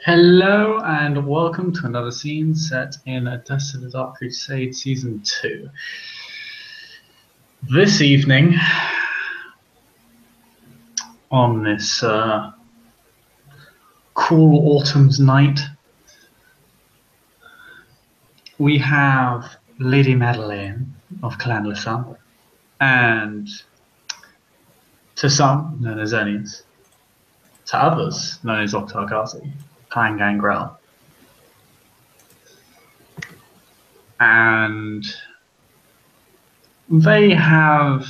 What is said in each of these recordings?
Hello and welcome to another scene set in Death of the Dark Crusade Season 2. This evening, on this cool autumn's night, we have Lady Madeleine of Clan Lassan and, to some, known as Enius, to others, known as Octargazi, Clan Gangrel. And they have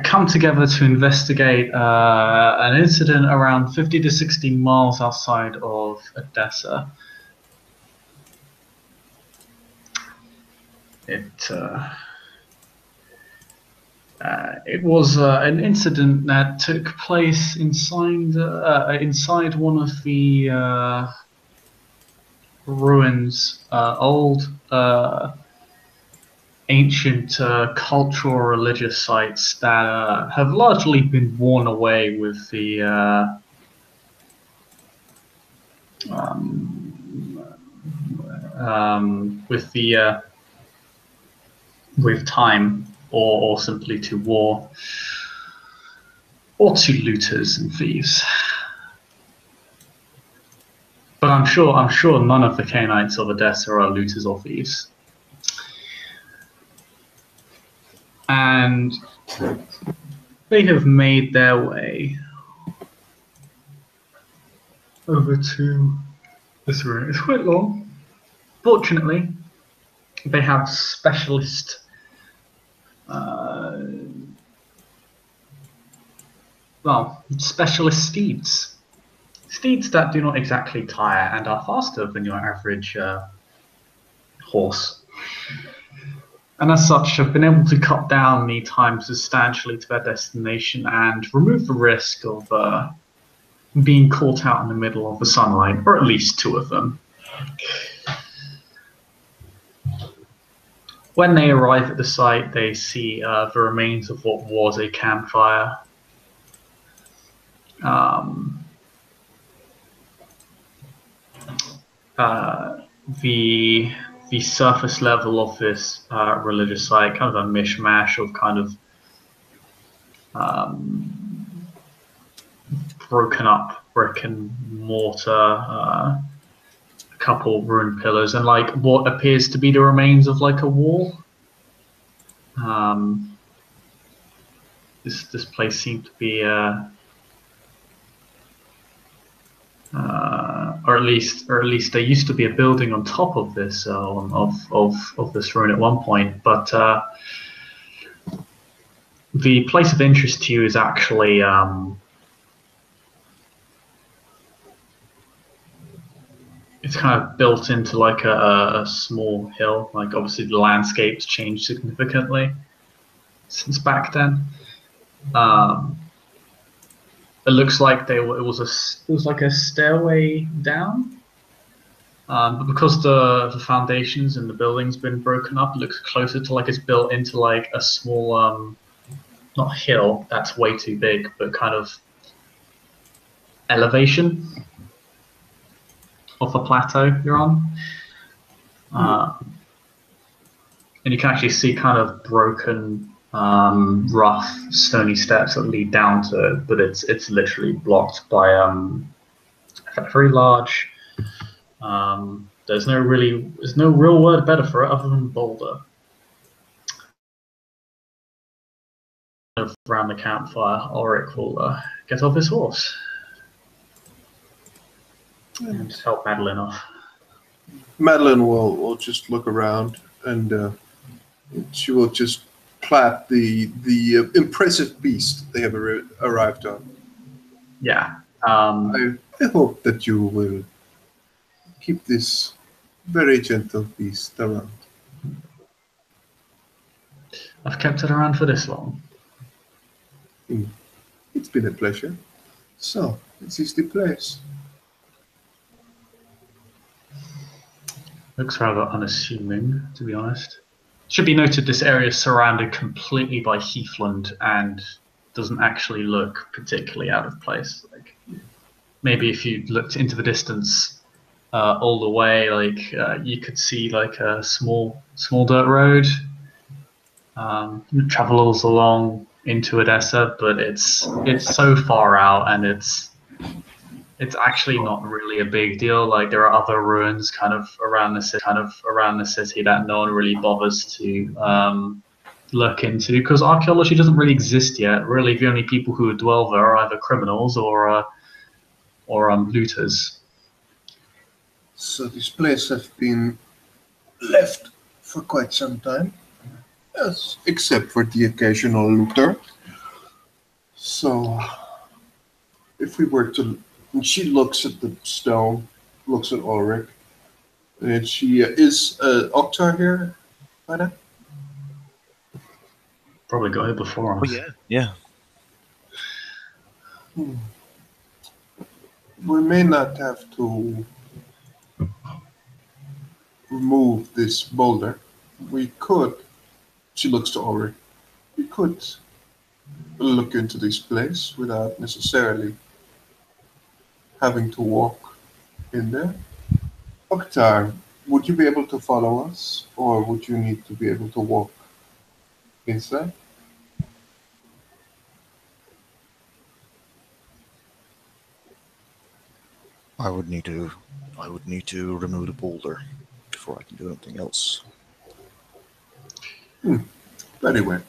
come together to investigate an incident around 50 to 60 miles outside of Odessa. It was an incident that took place inside one of the ruins, old ancient cultural religious sites that have largely been worn away with the with time, or simply to war, or to looters and thieves. But I'm sure none of the Canaanites of Odessa are looters or thieves. And they have made their way over to this room. It's quite long. Fortunately, they have specialist steeds. Steeds that do not exactly tire and are faster than your average horse. And as such, have been able to cut down the time substantially to their destination and remove the risk of being caught out in the middle of the sunlight, or at least two of them. When they arrive at the site, they see the remains of what was a campfire. The surface level of this religious site, kind of a mishmash of kind of broken up brick and mortar, a couple ruined pillars, and like what appears to be the remains of like a wall. This place seemed to be or at least there used to be a building on top of this of this ruin at one point, but the place of interest to you is actually it's kind of built into like a small hill. Like obviously the landscape's changed significantly since back then. It looks like it was like a stairway down, but because the foundations and the building's been broken up, it looks closer to like it's built into like a small not hill, that's way too big, but kind of elevation of the plateau you're on. And you can actually see kind of broken, rough, stony steps that lead down to it, but it's literally blocked by a very large. There's no real word better for it other than boulder. Around the campfire, Ulrich will get off his horse and help Madeline off. Madeline will just look around, and she will just clap the impressive beast they have arrived on. Yeah. I hope that you will keep this very gentle beast around. I've kept it around for this long. It's been a pleasure. So, this is the place. Looks rather unassuming, to be honest. Should be noted this area is surrounded completely by heathland and doesn't actually look particularly out of place. Like, maybe if you looked into the distance all the way, like you could see like a small dirt road travels along into Odessa, but it's so far out, and it's actually not really a big deal. Like there are other ruins kind of around the city that no one really bothers to look into because archaeology doesn't really exist yet. Really, the only people who dwell there are either criminals or looters. So this place has been left for quite some time. Yes, except for the occasional looter. So if we were to, and she looks at the stone, looks at Ulrich, and she is Oktar here, by now? Probably got here before us. Oh yeah, yeah. We may not have to remove this boulder. We could. She looks to Ulrich. We could look into this place without necessarily having to walk in there. Oktar, would you be able to follow us, or would you need to be able to walk inside? I would need to remove the boulder before I can do anything else. Very well.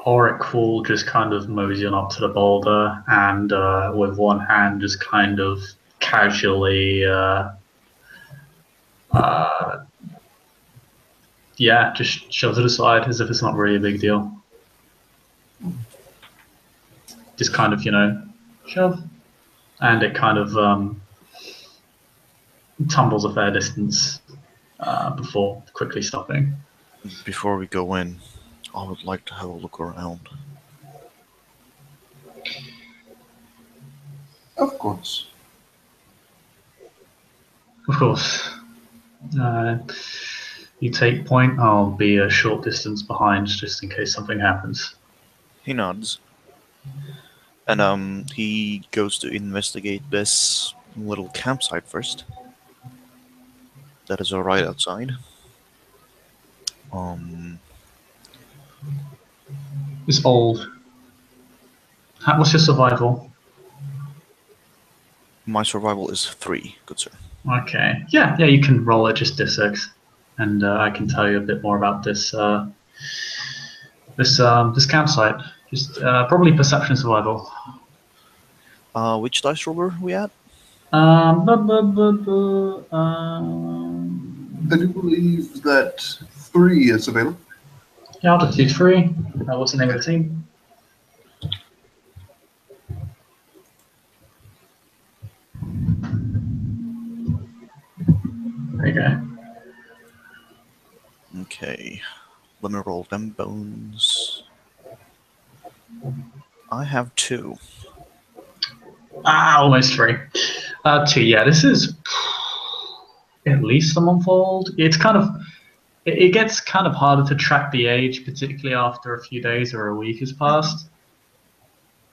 Ulrich will just kind of mosey on up to the boulder and with one hand just kind of casually just shoves it aside as if it's not really a big deal. Just kind of, shove. And it kind of tumbles a fair distance before quickly stopping. Before we go in, I would like to have a look around. Of course. Of course. You take point, I'll be a short distance behind just in case something happens. He nods. And he goes to investigate this little campsite first. That is right outside. It's old. What's your survival? My survival is 3, good sir. Okay. Yeah, you can roll it just D6, and I can tell you a bit more about this this campsite. Just probably perception survival. Which dice roller are we at? I do believe that 3 is available. Yeah, I'll just do 3. What's the name of the team? There you go. Okay. Let me roll them bones. I have 2. Almost 3. 2, yeah, this is at least a month old. It's kind of, it gets kind of harder to track the age, particularly after a few days or a week has passed.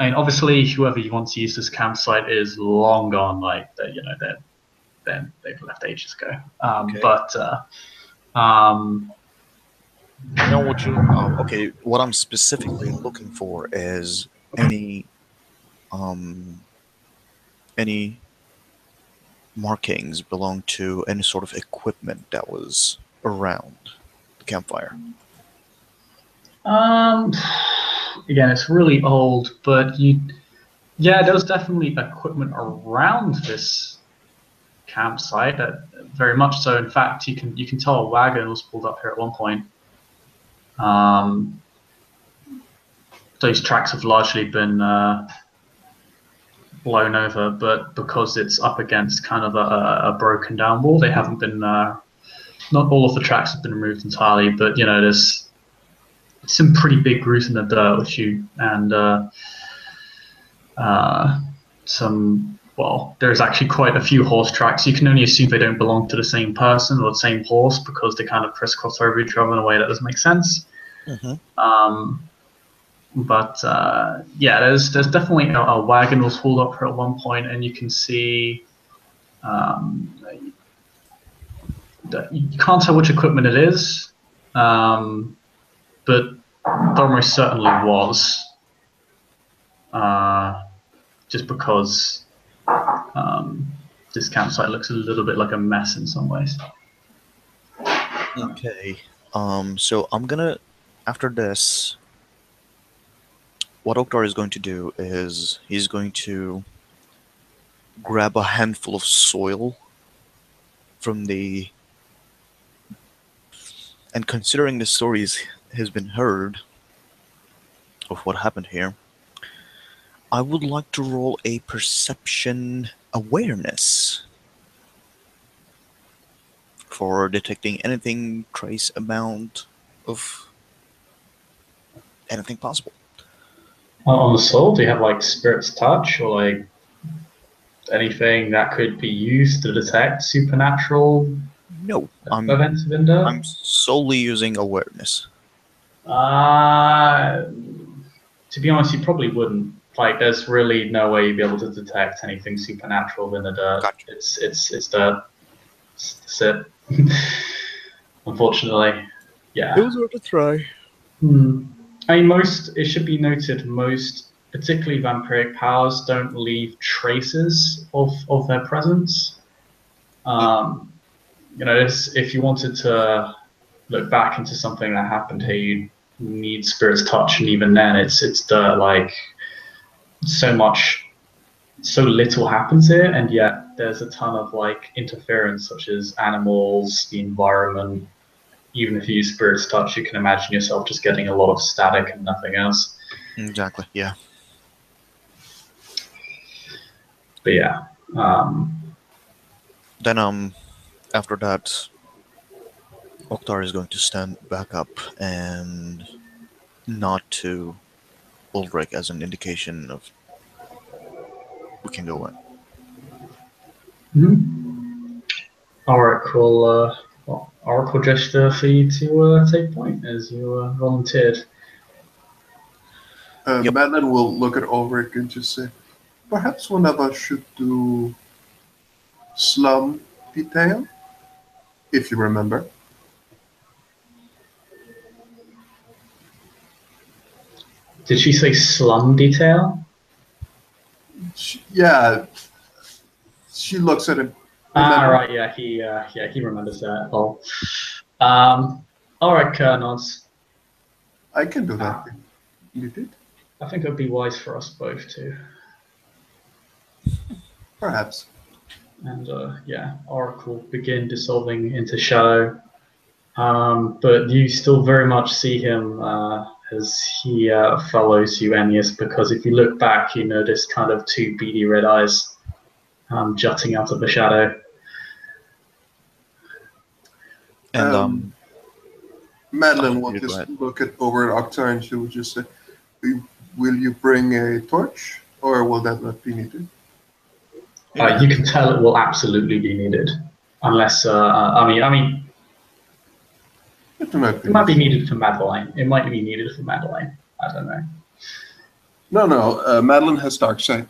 I mean, obviously, whoever you want to use this campsite is long gone, like, they've left ages ago. Okay. But, okay, what I'm specifically looking for is any markings belong to any sort of equipment that was around the campfire. Again, it's really old, but there was definitely equipment around this campsite. Very much so. In fact, you can tell a wagon was pulled up here at one point. Those tracks have largely been blown over, but because it's up against kind of a broken down wall, they haven't been. Not all of the tracks have been removed entirely, but there's some pretty big grooves in the dirt, there's actually quite a few horse tracks. You can only assume they don't belong to the same person or the same horse because they kind of crisscross over each other in a way that doesn't make sense. Mm-hmm. But yeah, there's definitely a wagon was hauled up here at one point, and you can see um, you can't tell which equipment it is, but there almost certainly was, just because this campsite looks a little bit like a mess in some ways. Okay. So I'm gonna, after this, what Oktar is going to do is he's going to grab a handful of soil from the, and considering the stories has been heard of what happened here, I would like to roll a perception awareness for detecting anything trace amount of anything possible. On the soul, do you have like spirit's touch or like anything that could be used to detect supernatural No, events within there? I'm solely using awareness. To be honest, you probably wouldn't. Like, there's really no way you'd be able to detect anything supernatural in the dirt. Gotcha. It's dirt. That's it. Unfortunately, yeah. It was worth a try. I mean, it should be noted, most, particularly vampiric powers, don't leave traces of their presence. If you wanted to look back into something that happened here, you need spirit's touch, and even then, it's dirt. Like, so little happens here, and yet there's a ton of like interference, such as animals, the environment. Even if you use spirit's touch, you can imagine yourself just getting a lot of static and nothing else. Exactly, yeah. But yeah. Then, after that, Oktar is going to stand back up and nod to Ulrich as an indication of we can go in. Oracle, Oracle gesture for you to take point as you volunteered. Yep. Madeline will look at Ulrich and just say, perhaps one of us should do slum detail, if you remember. Did she say slum detail? Yeah, she looks at him. Right, yeah, he remembers that. Oh, all right, Nods. I can do that. You did? I think it would be wise for us both to. Perhaps. And yeah, Oracle begin dissolving into shadow. But you still very much see him as he follows you, Ennius, because if you look back, you notice kind of two beady red eyes jutting out of the shadow. And Madeline will just look over at Oktar and she will just say, will you bring a torch or will that not be needed? You can tell it will absolutely be needed, unless I mean, it might be needed for Madeline. It might be needed for Madeline. I don't know. No. Madeline has dark sight.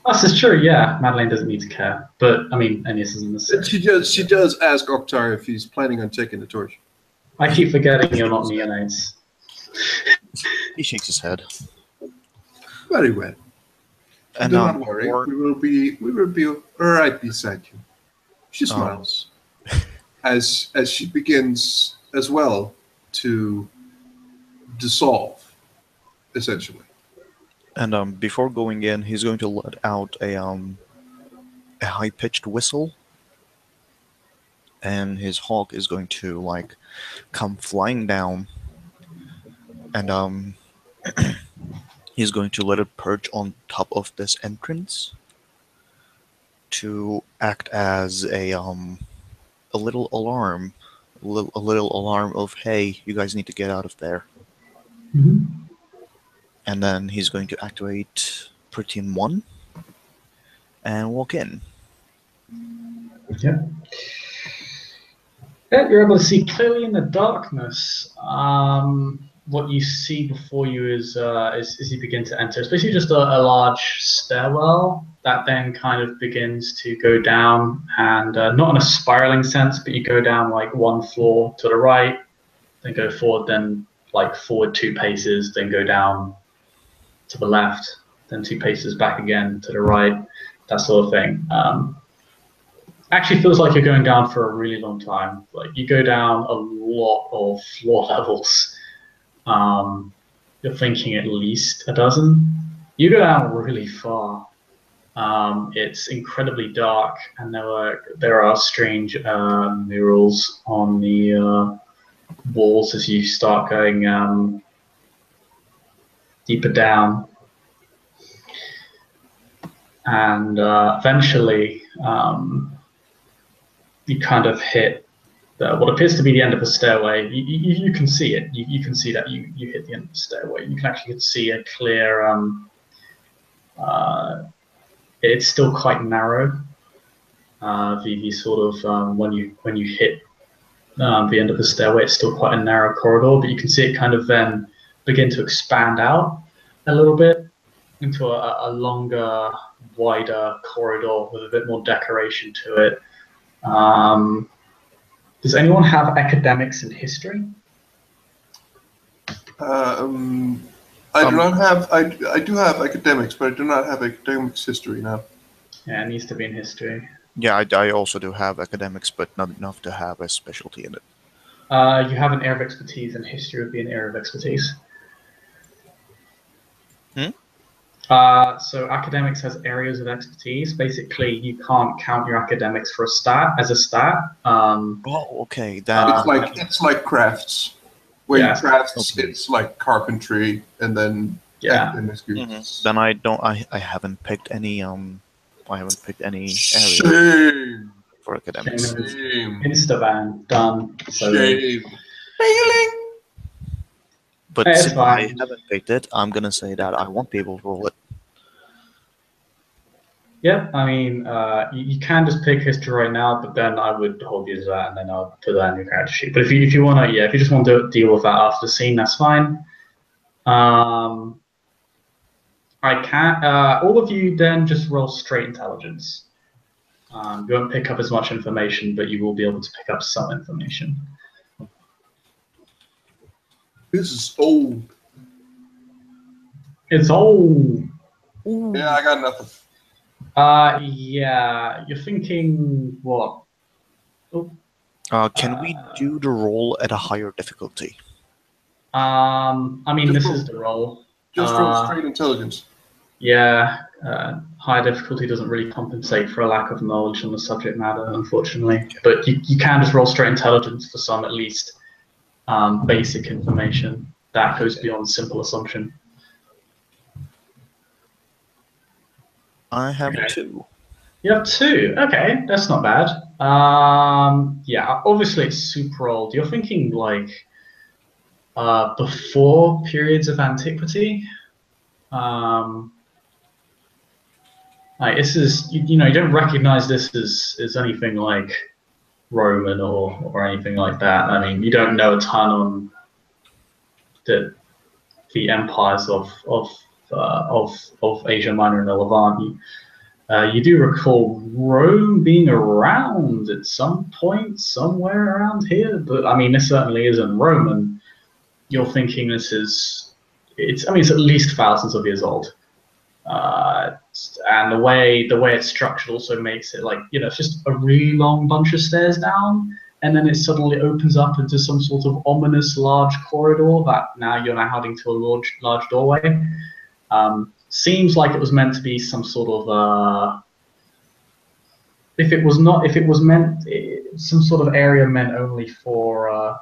This is true. Yeah, Madeline doesn't need to care, but I mean, Ennius isn't necessary. She does ask Oktar if he's planning on taking the torch. I keep forgetting you're not neonates. He shakes his head. Very well. And do not worry. We will be right beside you. She smiles as she begins as well to dissolve, essentially. And before going in, he's going to let out a high-pitched whistle, and his hawk is going to like come flying down, and he's going to let it perch on top of this entrance to act as a little alarm, a little alarm of, hey, you guys need to get out of there. And then he's going to activate Protein 1 and walk in. Yeah. Yeah, you're able to see clearly in the darkness. what you see before you is you begin to enter. It's basically just a large stairwell that then kind of begins to go down, and not in a spiraling sense, but you go down like one floor to the right, then go forward, then like forward 2 paces, then go down to the left, then 2 paces back again to the right, that sort of thing. Actually feels like you're going down for a really long time. Like you go down a lot of floor levels. You're thinking at least a dozen. You go down really far. It's incredibly dark, and there are strange murals on the walls as you start going deeper down, and eventually you kind of hit what appears to be the end of a stairway. You can see it. You can see that you hit the end of the stairway. You can actually see a clear. It's still quite narrow. The sort of when you hit the end of the stairway, it's still quite a narrow corridor, but you can see it kind of then begin to expand out a little bit into a longer, wider corridor with a bit more decoration to it. Does anyone have academics in history? I do not have. I do have academics, but I do not have academics history now. Yeah, it needs to be in history. Yeah, I also do have academics, but not enough to have a specialty in it. You have an area of expertise, and history would be an area of expertise. So academics has areas of expertise. Basically, you can't count your academics for a stat as a stat. Okay, then It's like crafts. Where Yeah. you crafts, Okay. it's like carpentry, and then academics groups. then I haven't picked any I haven't picked any area Shame. for academics. Shame. Instaban done. So Shame. Failing. But It's since I fine. haven't picked it, I'm gonna say that I won't be able to roll it. yeah, I mean, you can just pick history right now, but then I would hold you to that, and then I'll put that in your character sheet. But if you want to, if you just want to deal with that after the scene, that's fine. I can't. All of you then just roll straight intelligence. You won't pick up as much information, but you will be able to pick up some information. This is old. It's old. Yeah, I got nothing. Yeah, you're thinking what? Can we do the roll at a higher difficulty? I mean, Just this roll. is the roll. Just roll straight intelligence. Yeah, high difficulty doesn't really compensate for a lack of knowledge on the subject matter, unfortunately. But you can just roll straight intelligence for some, at least, basic information. That goes beyond simple assumption. I have Okay. 2. You have 2. Okay, that's not bad. Yeah, obviously it's super old. You're thinking like before periods of antiquity. Like this is you don't recognize this as anything like Roman or anything like that. I mean, you don't know a ton on the empires of Asia Minor and the Levant. You do recall Rome being around at some point somewhere around here, but I mean, this certainly isn't Roman. You're thinking it's at least thousands of years old. And the way it's structured also makes it like, it's just a really long bunch of stairs down, and then it suddenly opens up into some sort of ominous large corridor that now you're heading to a large doorway. Seems like it was meant to be some sort of if it was meant some sort of area meant only for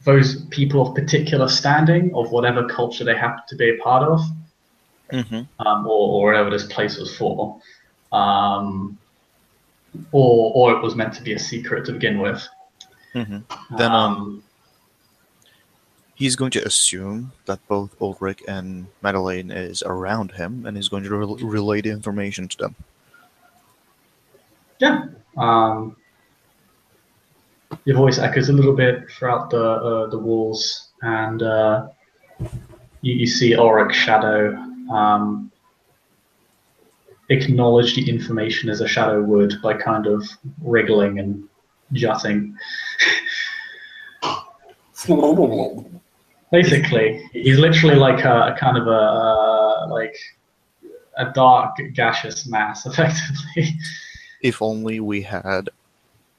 those people of particular standing of whatever culture they happen to be a part of. Or whatever this place was for, or it was meant to be a secret to begin with. Then he's going to assume that both Ulrich and Madeleine is around him, and he's going to relay the information to them. Yeah. Your voice echoes a little bit throughout the walls, and you see Auric's shadow acknowledge the information as a shadow would by kind of wriggling and jutting. Basically, he's literally like a kind of like a dark gaseous mass, effectively. If only we had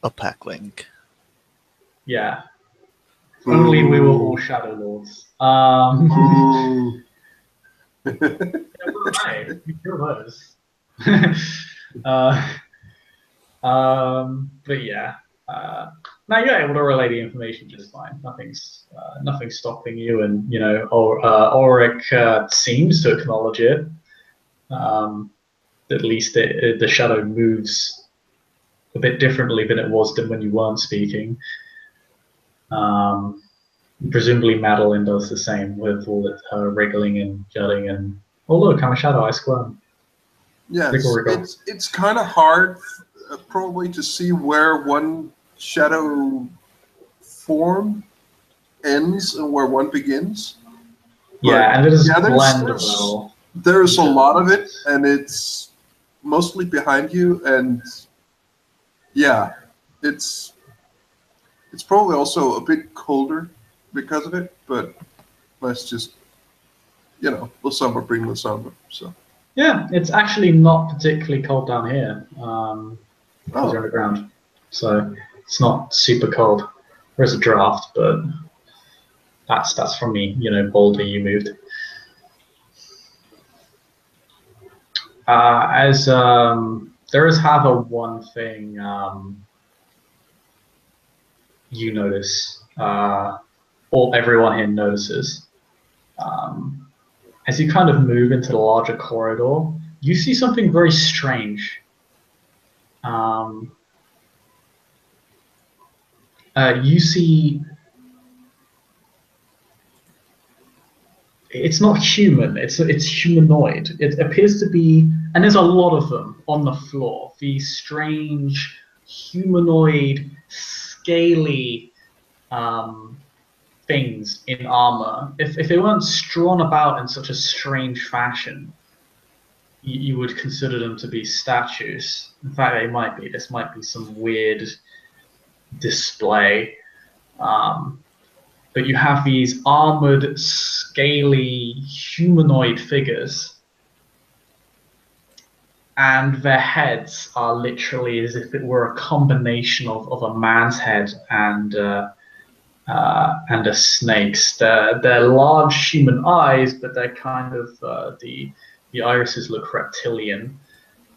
a pack link. Yeah. If only we were all Shadow Lords. Yeah, we're right. We sure was. But yeah. Now you're able to relay the information just fine. Nothing's stopping you, and Auric seems to acknowledge it. At least the shadow moves a bit differently than it was when you weren't speaking. Presumably Madeline does the same with all her wriggling and jutting and oh look, I'm a shadow, I squirm. Yes, it's kind of hard probably to see where one shadow form ends and where one begins. Yeah, and it is blendable. There's a lot of it, and it's mostly behind you, and yeah, it's probably also a bit colder because of it, but let's just, the summer bring the summer, so. Yeah, it's actually not particularly cold down here, because you're underground, so it's not super cold. There's a draft, but that's from me, boldly you moved. As there is, however, one thing you notice, or everyone here notices. As you kind of move into the larger corridor, you see something very strange. You see, it's not human, it's humanoid. It appears to be, and there's a lot of them on the floor, these strange humanoid, scaly things in armor. If they weren't strewn about in such a strange fashion, you would consider them to be statues. In fact, they might be. This might be some weird display. But you have these armored, scaly, humanoid figures, and their heads are literally as if it were a combination of a man's head and a snake's. They're large human eyes, but they're kind of the irises look reptilian.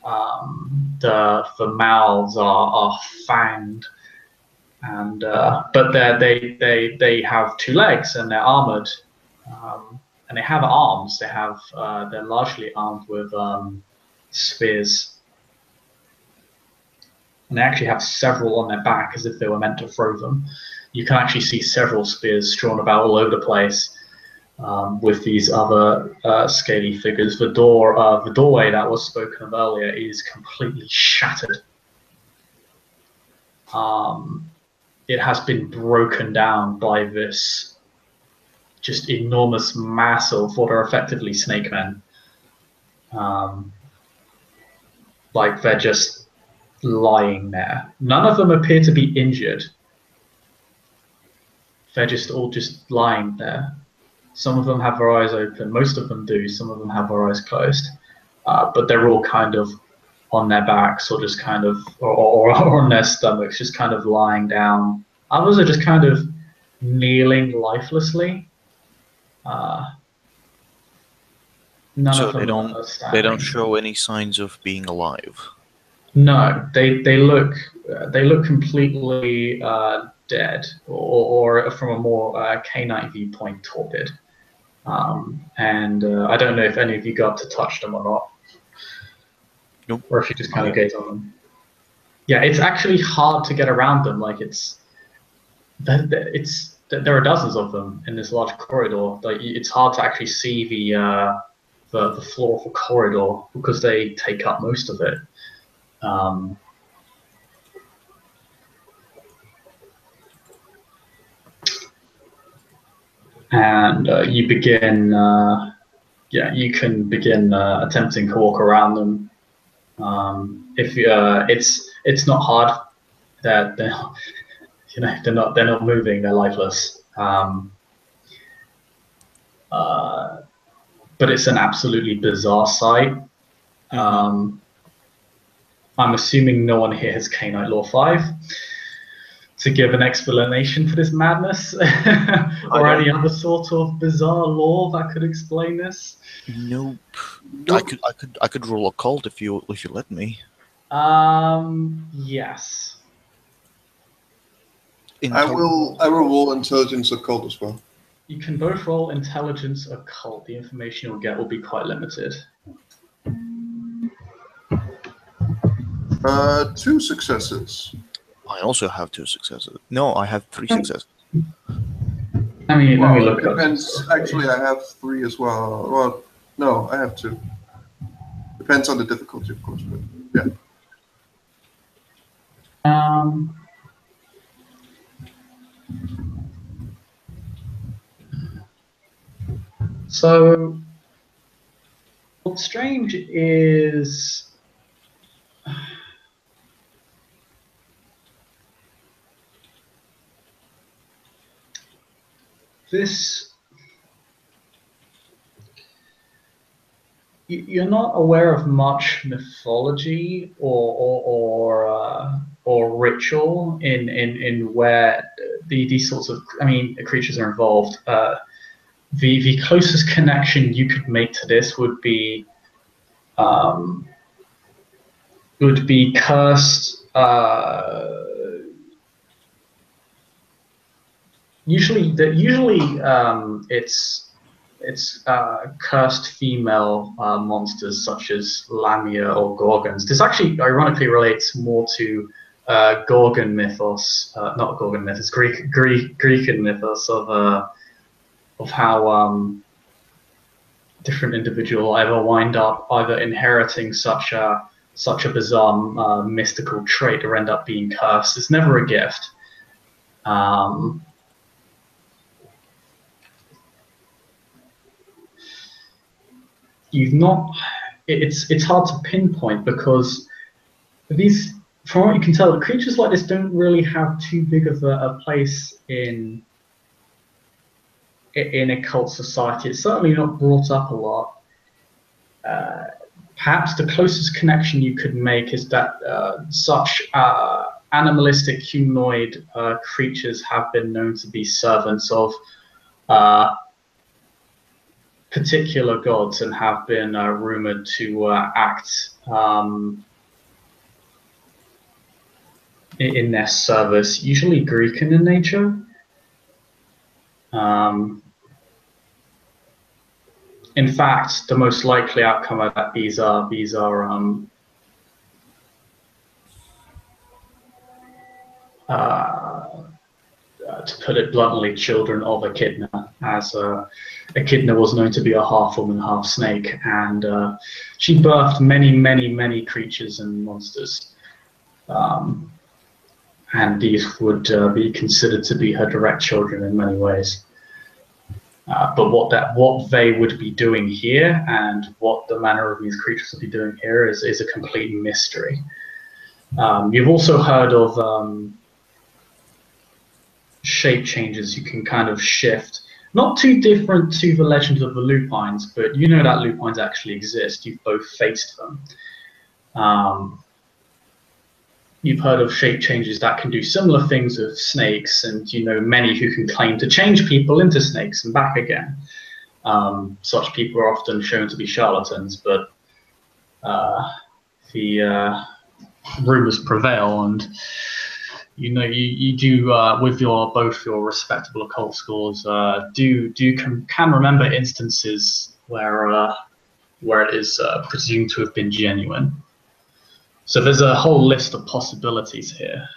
The mouths are fanged, and but they have two legs and they're armored, and they have arms. They're largely armed with spears, and they actually have several on their back as if they were meant to throw them. You can actually see several spears strewn about all over the place. With these other scaly figures. The doorway that was spoken of earlier is completely shattered. It has been broken down by this just enormous mass of what are effectively snake men. Like they're just lying there. None of them appear to be injured. They're just all just lying there. Some of them have their eyes open. Most of them do. Some of them have their eyes closed. But they're all kind of on their backs or just kind of, or on their stomachs, just kind of lying down. Others are just kind of kneeling lifelessly. So they don't show any signs of being alive. No, they look completely dead, or from a more canine viewpoint, torpid. And I don't know if any of you got to touch them or not. Nope. Or if you just kind of gaze on them. Yeah, it's actually hard to get around them. Like there are dozens of them in this large corridor. Like it's hard to actually see the floor of the corridor because they take up most of it. and you begin. You can begin attempting to walk around them. If it's not hard. They're they're not moving. They're lifeless. But it's an absolutely bizarre sight. I'm assuming no one here has K-Night Law 5 to give an explanation for this madness, or any other sort of bizarre law that could explain this. Nope. I could roll occult if you let me. Yes. I will roll intelligence occult as well. You can both roll intelligence occult. The information you'll get will be quite limited. 2 successes. I also have 2 successes. No, I have 3 successes. Let me look it up. depends. Actually, I have 3 as well. Well, no, I have 2. Depends on the difficulty, of course, but yeah. So, what's strange is this. You're not aware of much mythology or ritual in where these sorts of creatures are involved. The closest connection you could make to this would be cursed. Usually it's cursed female monsters such as Lamia or Gorgons. This actually ironically relates more to Gorgon mythos, not Gorgon mythos, Greek mythos of how different individuals either wind up either inheriting such a bizarre mystical trait or end up being cursed. It's never a gift. It's hard to pinpoint because these, from what you can tell, the creatures like this don't really have too big of a place in a cult society. It's certainly not brought up a lot. Perhaps the closest connection you could make is that such animalistic humanoid creatures have been known to be servants of particular gods and have been rumored to act in their service, usually Greek in nature. In fact, the most likely outcome of that these are to put it bluntly, children of Echidna, as Echidna was known to be a half woman, half snake, and she birthed many creatures and monsters, and these would be considered to be her direct children in many ways. But what they would be doing here and what the manner of these creatures would be doing here is a complete mystery. You've also heard of shape changes. You can kind of shift, not too different to the legend of the lupines, but you know that lupines actually exist. You've both faced them. You've heard of shape changes that can do similar things with snakes, and you know many who can claim to change people into snakes and back again. Such people are often shown to be charlatans, but the rumors prevail, and you know you do with both your respectable occult scores can remember instances where it is presumed to have been genuine. So there's a whole list of possibilities here.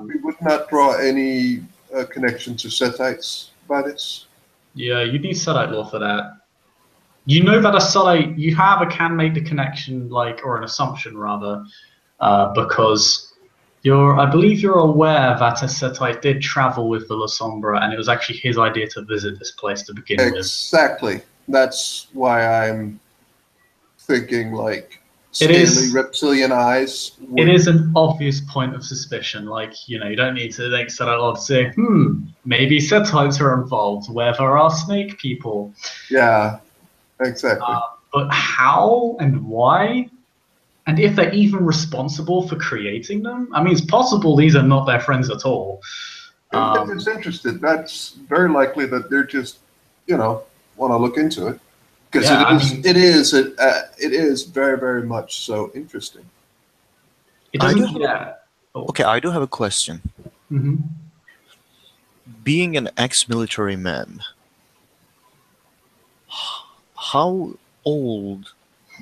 We would not draw any connection to Setites by this. Yeah, you need Setite law for that. You know that a Setite, can make the connection, or an assumption rather, because I believe you're aware that Asetai did travel with the La Sombra, and it was actually his idea to visit this place to begin with. Exactly. That's why I'm thinking like It scaly is. reptilian eyes It would. is an obvious point of suspicion. Like, you don't need to think so out loud to say, maybe Setites are involved where there are snake people. Yeah, exactly. But how and why? And if they're even responsible for creating them? I mean, it's possible these are not their friends at all. If it's interested, that's very likely that they're just, want to look into it because Yeah, it I is mean, it is very very much so interesting. it I do doesn't. have Yeah. Oh. okay, I do have a question. Hmm. Being an ex-military man, how old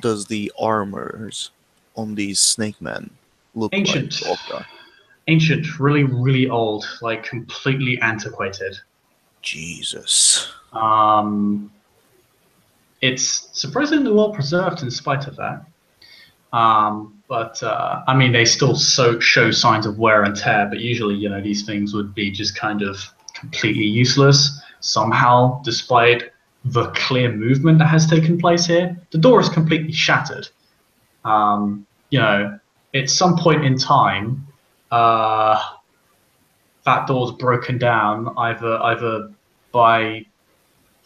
does the armors on these snake men look like, Ancient. Oktar? Ancient. Really, really old. Like, completely antiquated. Jesus. Um, it's surprisingly well preserved in spite of that. But I mean, they still show signs of wear and tear. But usually, these things would be just kind of completely useless somehow, despite the clear movement that has taken place here. The door is completely shattered. Um, you know, at some point in time, uh, that door's broken down either by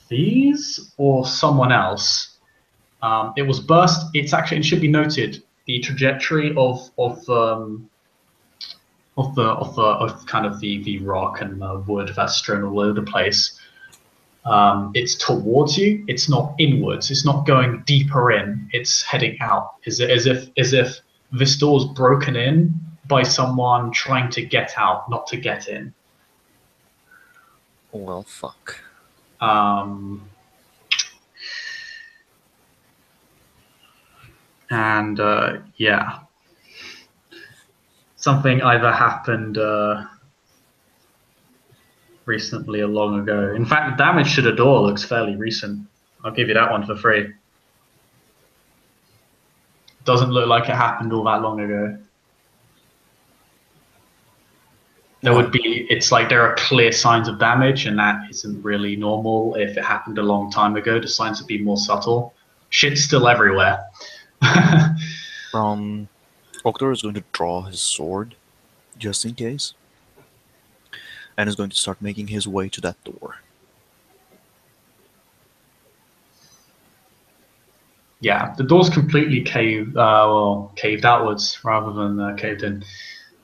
these or someone else. It was burst. It should be noted the trajectory of kind of the rock and the wood that's strewn all over the place. It's towards you. It's not inwards. It's not going deeper in. It's heading out. As if this door's broken in by someone trying to get out, not to get in. Well, fuck. Um, and yeah, something either happened recently or long ago. In fact, the damage to the door looks fairly recent. I'll give you that one for free. Doesn't look like it happened all that long ago. Well, It's like there are clear signs of damage, and that isn't really normal. If it happened a long time ago, the signs would be more subtle. Shit's still everywhere. Oktar is going to draw his sword, just in case, and is going to start making his way to that door. Yeah, the door's completely caved outwards rather than caved in,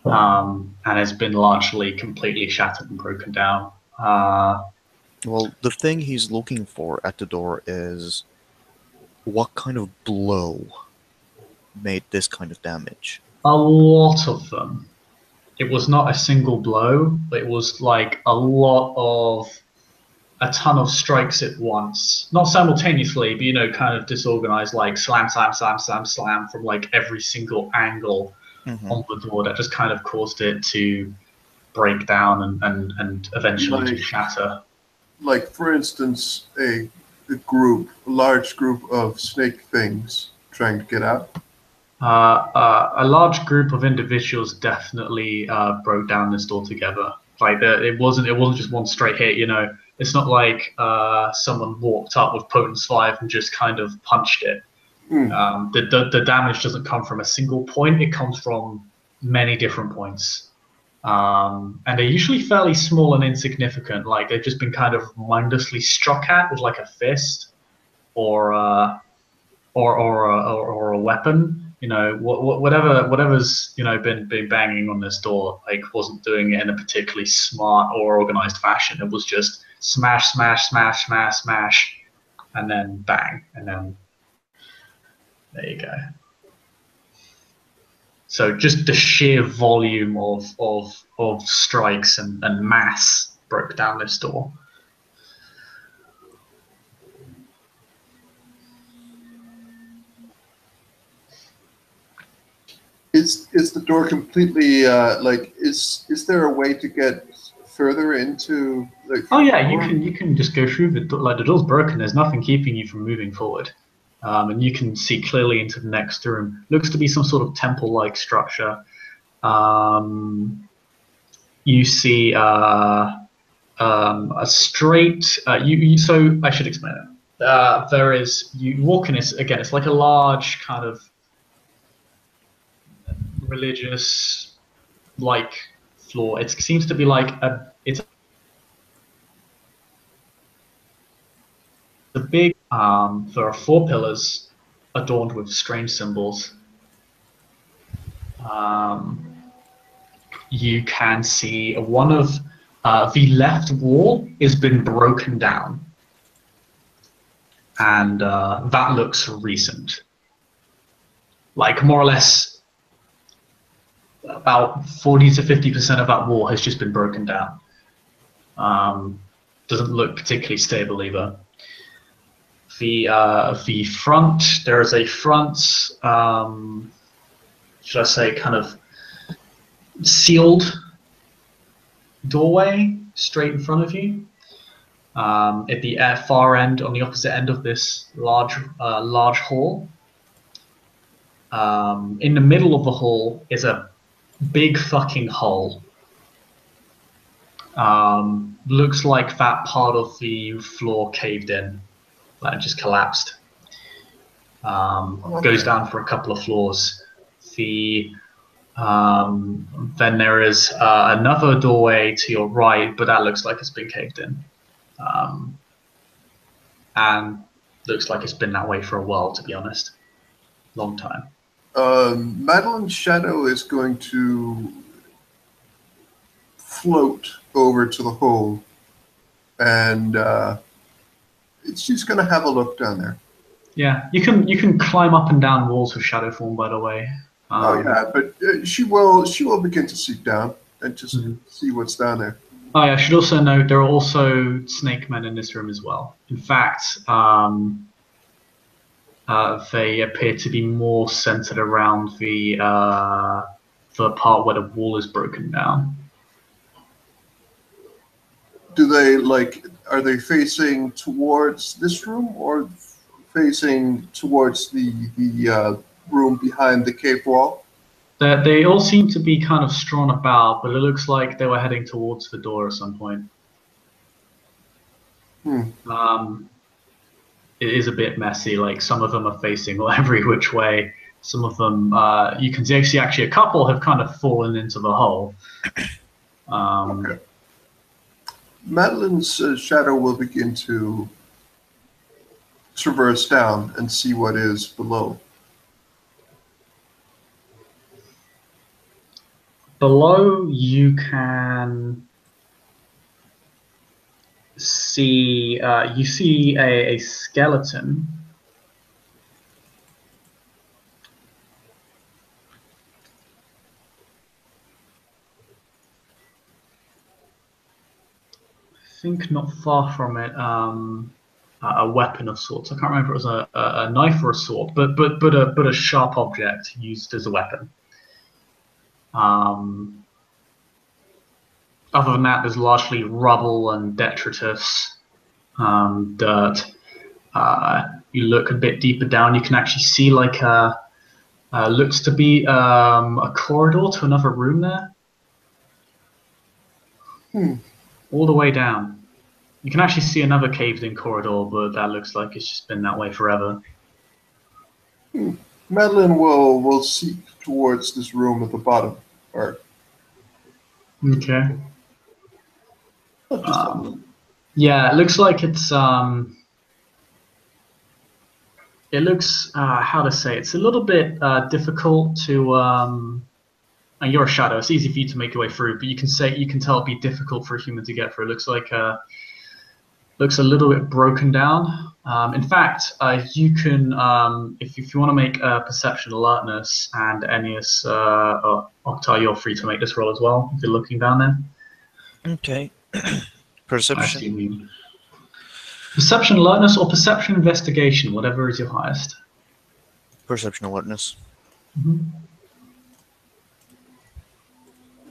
and has been largely completely shattered and broken down. Well, the thing he's looking for at the door is what kind of blow made this kind of damage. A lot of them. It was not a single blow, but it was like a ton of strikes at once. Not simultaneously, but kind of disorganized, like slam, slam, slam, slam, slam from like every single angle Mm-hmm. on the door that just kind of caused it to break down and eventually to shatter. like for instance, a large group of snake things trying to get out. A large group of individuals definitely broke down this door together. Like it wasn't just one straight hit. It's not like someone walked up with Potence 5 and just kind of punched it. The damage doesn't come from a single point. It comes from many different points. And they're usually fairly small and insignificant. Like they've just been kind of mindlessly struck at with like a fist or a weapon. Whatever's been banging on this door, like wasn't doing it in a particularly smart or organized fashion. It was just smash, smash, smash, smash, smash, and then bang, and then there you go. So just the sheer volume of strikes and mass broke down this door. Is the door completely is there a way to get further into like? Oh yeah, you can just go through the door. Like the door's broken. There's nothing keeping you from moving forward, and you can see clearly into the next room. Looks to be some sort of temple-like structure. You see a straight. So I should explain it. There is you walk in. It's again. It's like a large kind of religious like floor. It seems to be like a. It's a big. There are four pillars adorned with strange symbols. You can see one of the left wall has been broken down, and that looks recent. Like more or less, about 40 to 50% of that wall has just been broken down. Doesn't look particularly stable either. The front, there is a front, should I say, kind of sealed doorway straight in front of you. At the far end, on the opposite end of this large hall, in the middle of the hall is a big fucking hole. Looks like that part of the floor caved in, like just collapsed. Goes down for a couple of floors. Then there is another doorway to your right, but that looks like it's been caved in. And looks like it's been that way for a while, to be honest. Long time. Madeline's shadow is going to float over to the hole, and she's going to have a look down there. Yeah, you can climb up and down walls with shadow form, by the way. Oh yeah, but she will begin to seek down and just see what's down there. Oh yeah, I should also note there are also snake men in this room as well. In fact, they appear to be more centered around the part where the wall is broken down. Do they are they facing towards this room or facing towards the room behind the cave wall? They all seem to be kind of strewn about, but it looks like they were heading towards the door at some point. It is a bit messy. Like some of them are facing every which way. Some of them, you can see actually a couple have kind of fallen into the hole. Okay. Madeline's shadow will begin to traverse down and see what is below. Below, you can see a skeleton. I think not far from it, a weapon of sorts. I can't remember if it was a knife or a sword, but a sharp object used as a weapon. Other than that, there's largely rubble and detritus, dirt. You look a bit deeper down, you can actually see like looks to be a corridor to another room there. All the way down. You can actually see another caved-in corridor, but that looks like it's just been that way forever. Madeline will seek towards this room at the bottom. Okay. Yeah, it looks like it's it looks how to say it's a little bit difficult to and you're a shadow, it's easy for you to make your way through, but you can tell it'd be difficult for a human to get through. It looks like looks a little bit broken down. In fact, you can if you want to make perception alertness, and Ennius or Oktar, you're free to make this roll as well if you're looking down there. Okay. Perception. Perception alertness or perception investigation, whatever is your highest. Perception alertness.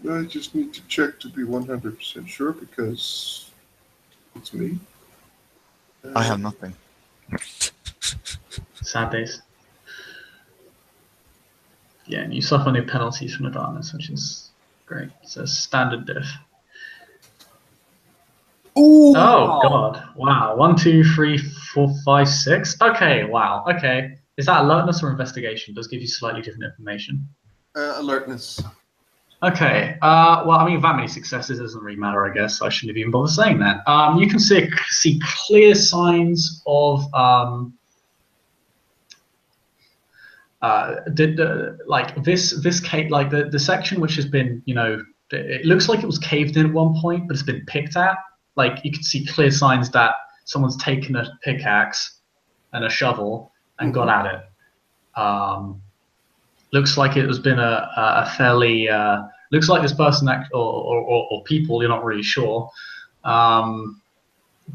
I just need to check to be 100% sure because it's me. I have nothing. Sad days. Yeah, and you suffer no penalties from the darkness, which is great. So standard diff. Ooh! Oh God! Wow. 1, 2, 3, 4, 5, 6. Okay. Wow. Okay. Is that alertness or investigation? It does give you slightly different information. Alertness. Okay. Well, I mean, that many successes doesn't really matter, I guess. I shouldn't have even bothered saying that. You can see clear signs of like this cave, like the section which has been, it looks like it was caved in at one point, but it's been picked at. Like you can see clear signs that someone's taken a pickaxe and a shovel and gone at it. Looks like it has been a fairly looks like this person or people, you're not really sure,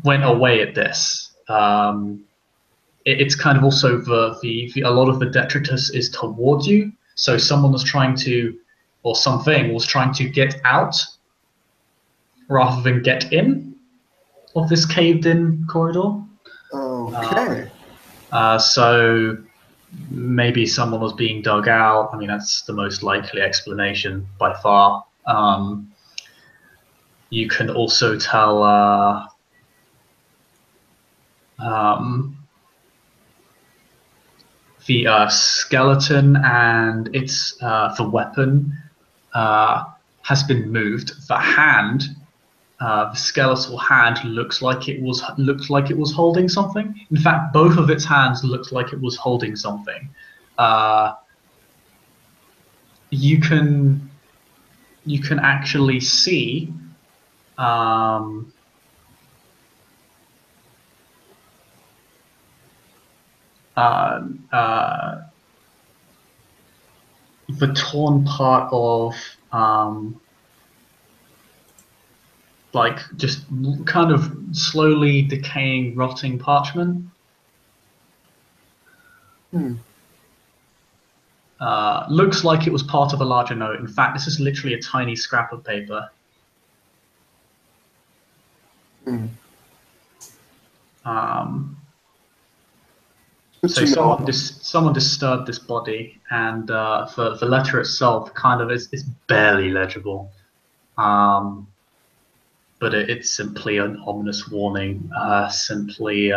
went away at this. It's kind of also the a lot of the detritus is towards you. So someone was trying to, or something was trying to get out rather than get in of this caved-in corridor. Okay. So maybe someone was being dug out. I mean, that's the most likely explanation by far. You can also tell the skeleton and its the weapon has been moved. The hand, the skeletal hand, looks like it was holding something. In fact, both of its hands looked like it was holding something. You can actually see the torn part of like just kind of slowly decaying, rotting parchment. Looks like it was part of a larger note. In fact, this is literally a tiny scrap of paper. So someone disturbed this body, and the letter itself kind of is barely legible. But it's simply an ominous warning, simply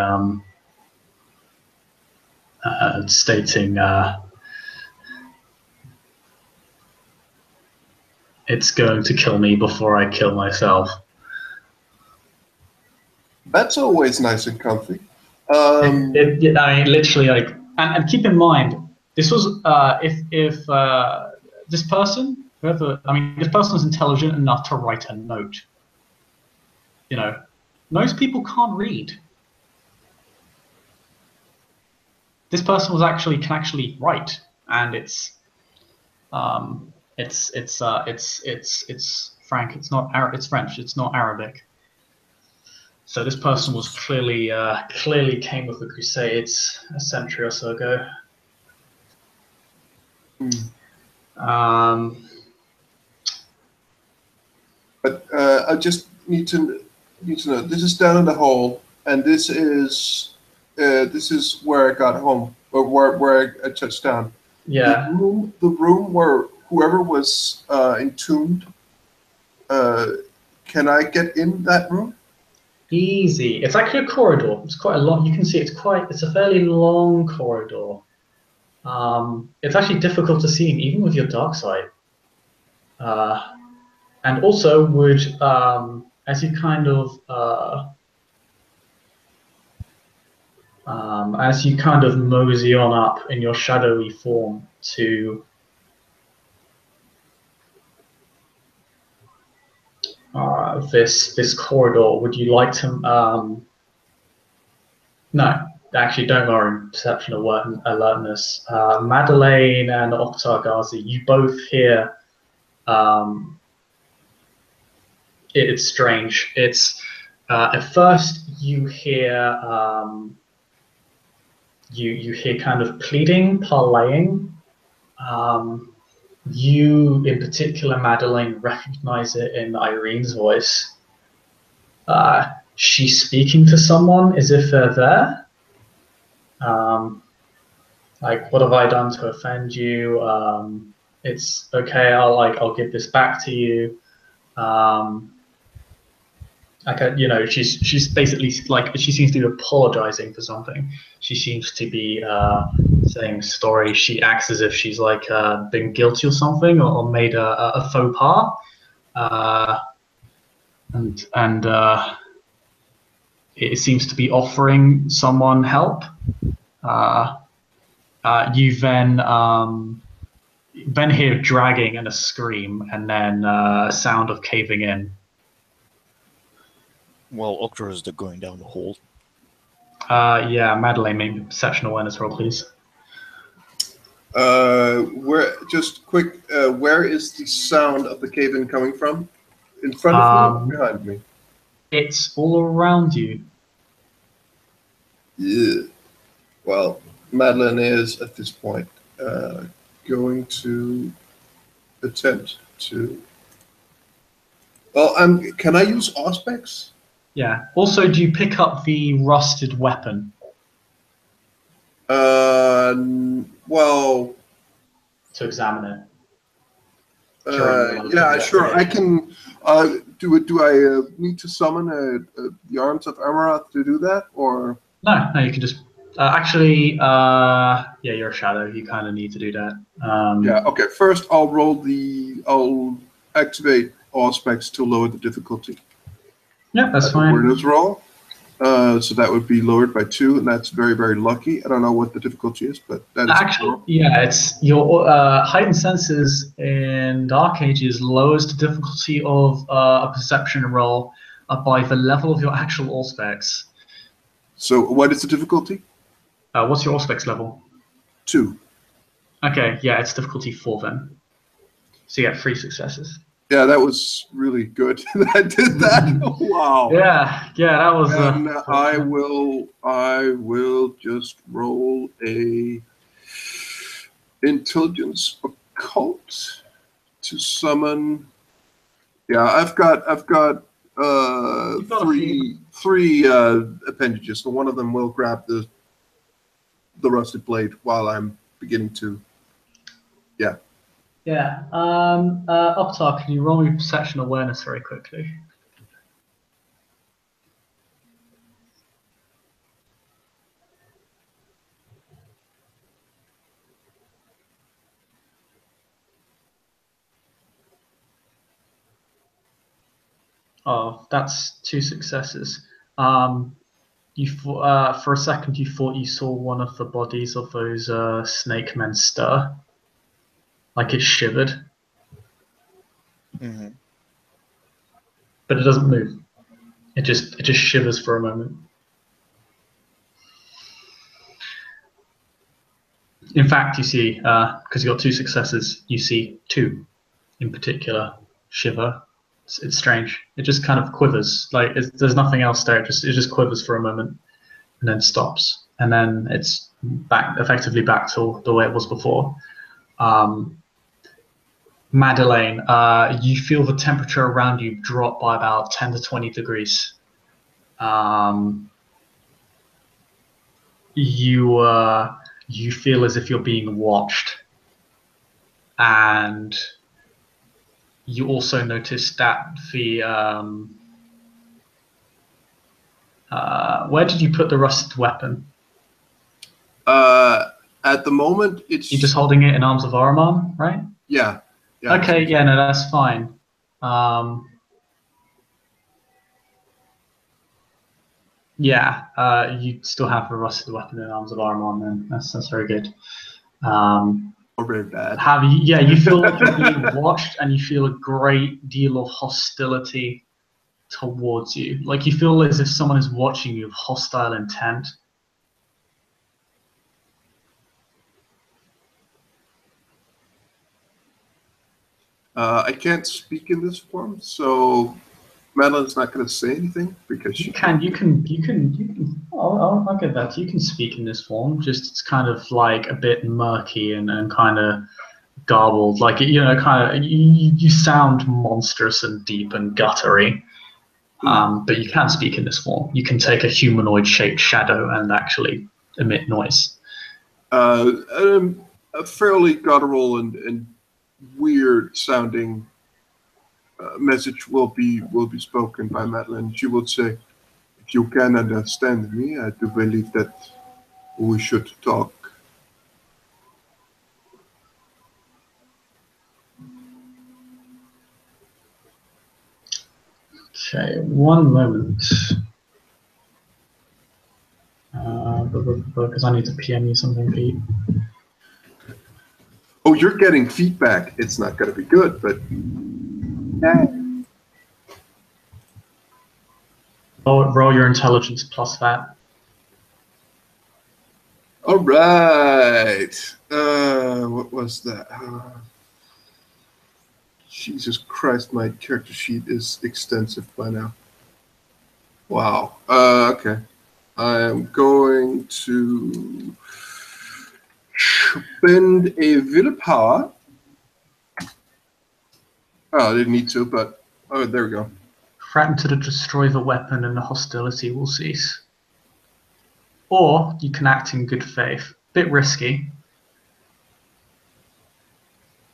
stating it's going to kill me before I kill myself. That's always nice and comfy. I mean, literally, like, and keep in mind, this was if this person, whoever, I mean, this person was intelligent enough to write a note. Most people can't read. This person can actually write, and it's Frank. It's not it's French. It's not Arabic. So this person was clearly came with the Crusades a century or so ago. But I just need to know. This is down in the hole, and this is where I got home, or where I touched down. Yeah. The room where whoever was entombed. Can I get in that room? Easy. It's actually a corridor. It's quite a long. You can see it's a fairly long corridor. It's actually difficult to see even with your dark sight. And also would as you kind of mosey on up in your shadowy form to this corridor, would you like to no, actually don't worry, perception alertness. Madeleine and Oktar Ghazi, you both hear it's strange. It's at first you hear you hear kind of pleading, parleying. You, in particular, Madeleine, recognize it in Irene's voice. She's speaking to someone as if they're there. Like, what have I done to offend you? It's okay. I'll give this back to you. Like, she's basically like she seems to be apologizing for something. She seems to be saying story. She acts as if she's like been guilty or something, or made a faux pas, and it seems to be offering someone help. Uh, you then hear dragging and a scream, and then a sound of caving in. Well, Octor is going down the hole. Yeah, Madeleine, maybe perception awareness roll, please. Where where is the sound of the cave-in coming from? In front of me or behind me? It's all around you. Yeah. Well, Madeline is at this point going to attempt to. Well, can I use Auspex? Yeah. Also, do you pick up the rusted weapon? Well. To examine it. Yeah, sure. I can. Do I need to summon the arms of Amaranth to do that, or? No, you can just. Yeah, you're a shadow. You kind of need to do that. Yeah. Okay. First, I'll activate Auspex to lower the difficulty. Yeah, that's fine. Awareness roll. So that would be lowered by 2, and that's very, very lucky. I don't know what the difficulty is, but that is actually, yeah, it's your heightened senses in Dark Ages lowers the difficulty of a perception roll by the level of your actual Auspex. So what is the difficulty? What's your Auspex level? 2. Okay, yeah, it's difficulty 4 then. So you get 3 successes. Yeah, that was really good. I did that. Wow. Yeah, that was. And I will just roll a intelligence occult to summon. Yeah, I've got three appendages. So one of them will grab the rusted blade while I'm beginning to. Yeah. Yeah. Optar, can you roll me perception awareness very quickly? Oh, that's 2 successes. For a second you thought you saw one of the bodies of those snake men stir, like it shivered. Mm-hmm. But it doesn't move. It just shivers for a moment. In fact, you see, because you got 2 successes, you see 2 in particular shiver. It's strange. It just kind of quivers. Like there's nothing else there. It just quivers for a moment, and then stops, and then it's effectively back to the way it was before. Madeleine, you feel the temperature around you drop by about 10 to 20 degrees. You feel as if you're being watched, and you also notice that the where did you put the rusted weapon? At the moment, it's. You're just holding it in arms of Ahriman, right? Yeah. Okay. Yeah. No, that's fine. Yeah. You still have the rusted weapon in arms of Ahriman. Then that's very good. Very bad. You feel like you're being watched, and you feel a great deal of hostility towards you. Like you feel as if someone is watching you with hostile intent. I can't speak in this form, so Madeline's not going to say anything because you can. I'll get that. You can speak in this form. Just it's kind of like a bit murky and kind of garbled. Like kind of you sound monstrous and deep and guttery. But you can speak in this form. You can take a humanoid-shaped shadow and actually emit noise. A fairly guttural and weird sounding message will be spoken by Madeline. She would say, "If you can understand me, I do believe that we should talk." Okay, one moment. Because I need to PM you something, Pete. Oh, you're getting feedback. It's not going to be good, but Roll your intelligence plus that. all right. What was that? Jesus Christ, my character sheet is extensive by now. Wow. Okay. I am going to spend a willpower. Oh, I didn't need to, but oh, there we go. Threaten to destroy the weapon and the hostility will cease. Or you can act in good faith. Bit risky.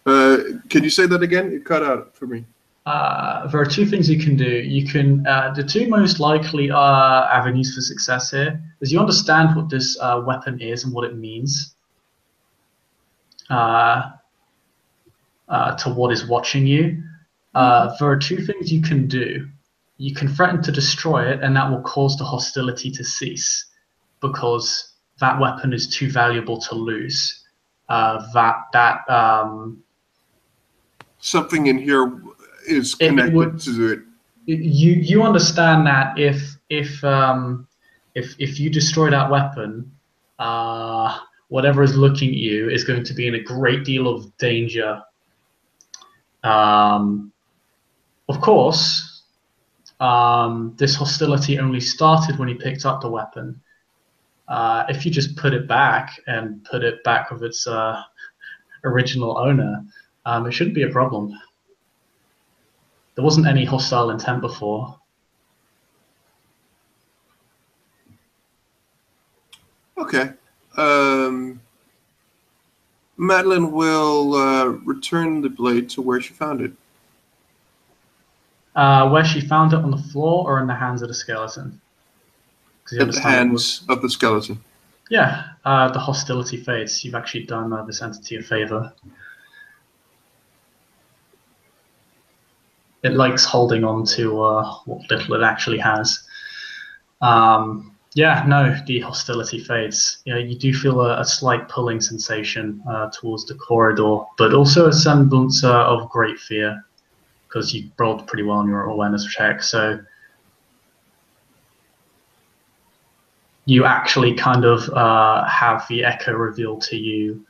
Can you say that again? It cut out for me. There are two things you can do. You can the two most likely avenues for success here is you understand what this weapon is and what it means to what is watching you. There are two things you can do. You can threaten to destroy it, and that will cause the hostility to cease because that weapon is too valuable to lose. Something in here is connected to it. You understand that if you destroy that weapon, whatever is looking at you is going to be in a great deal of danger. Of course, this hostility only started when he picked up the weapon. If you just put it back with its original owner, it shouldn't be a problem. There wasn't any hostile intent before. Okay. Madeline will return the blade to where she found it. Where she found it on the floor or in the hands of the skeleton? At the hands of the skeleton. Yeah, the hostility fades. You've actually done this entity a favor. It likes holding on to what little it actually has. Yeah, no, the hostility fades. Yeah, you do feel a slight pulling sensation towards the corridor, but also a semblance of great fear because you rolled pretty well on your awareness check. So you actually kind of have the echo revealed to you.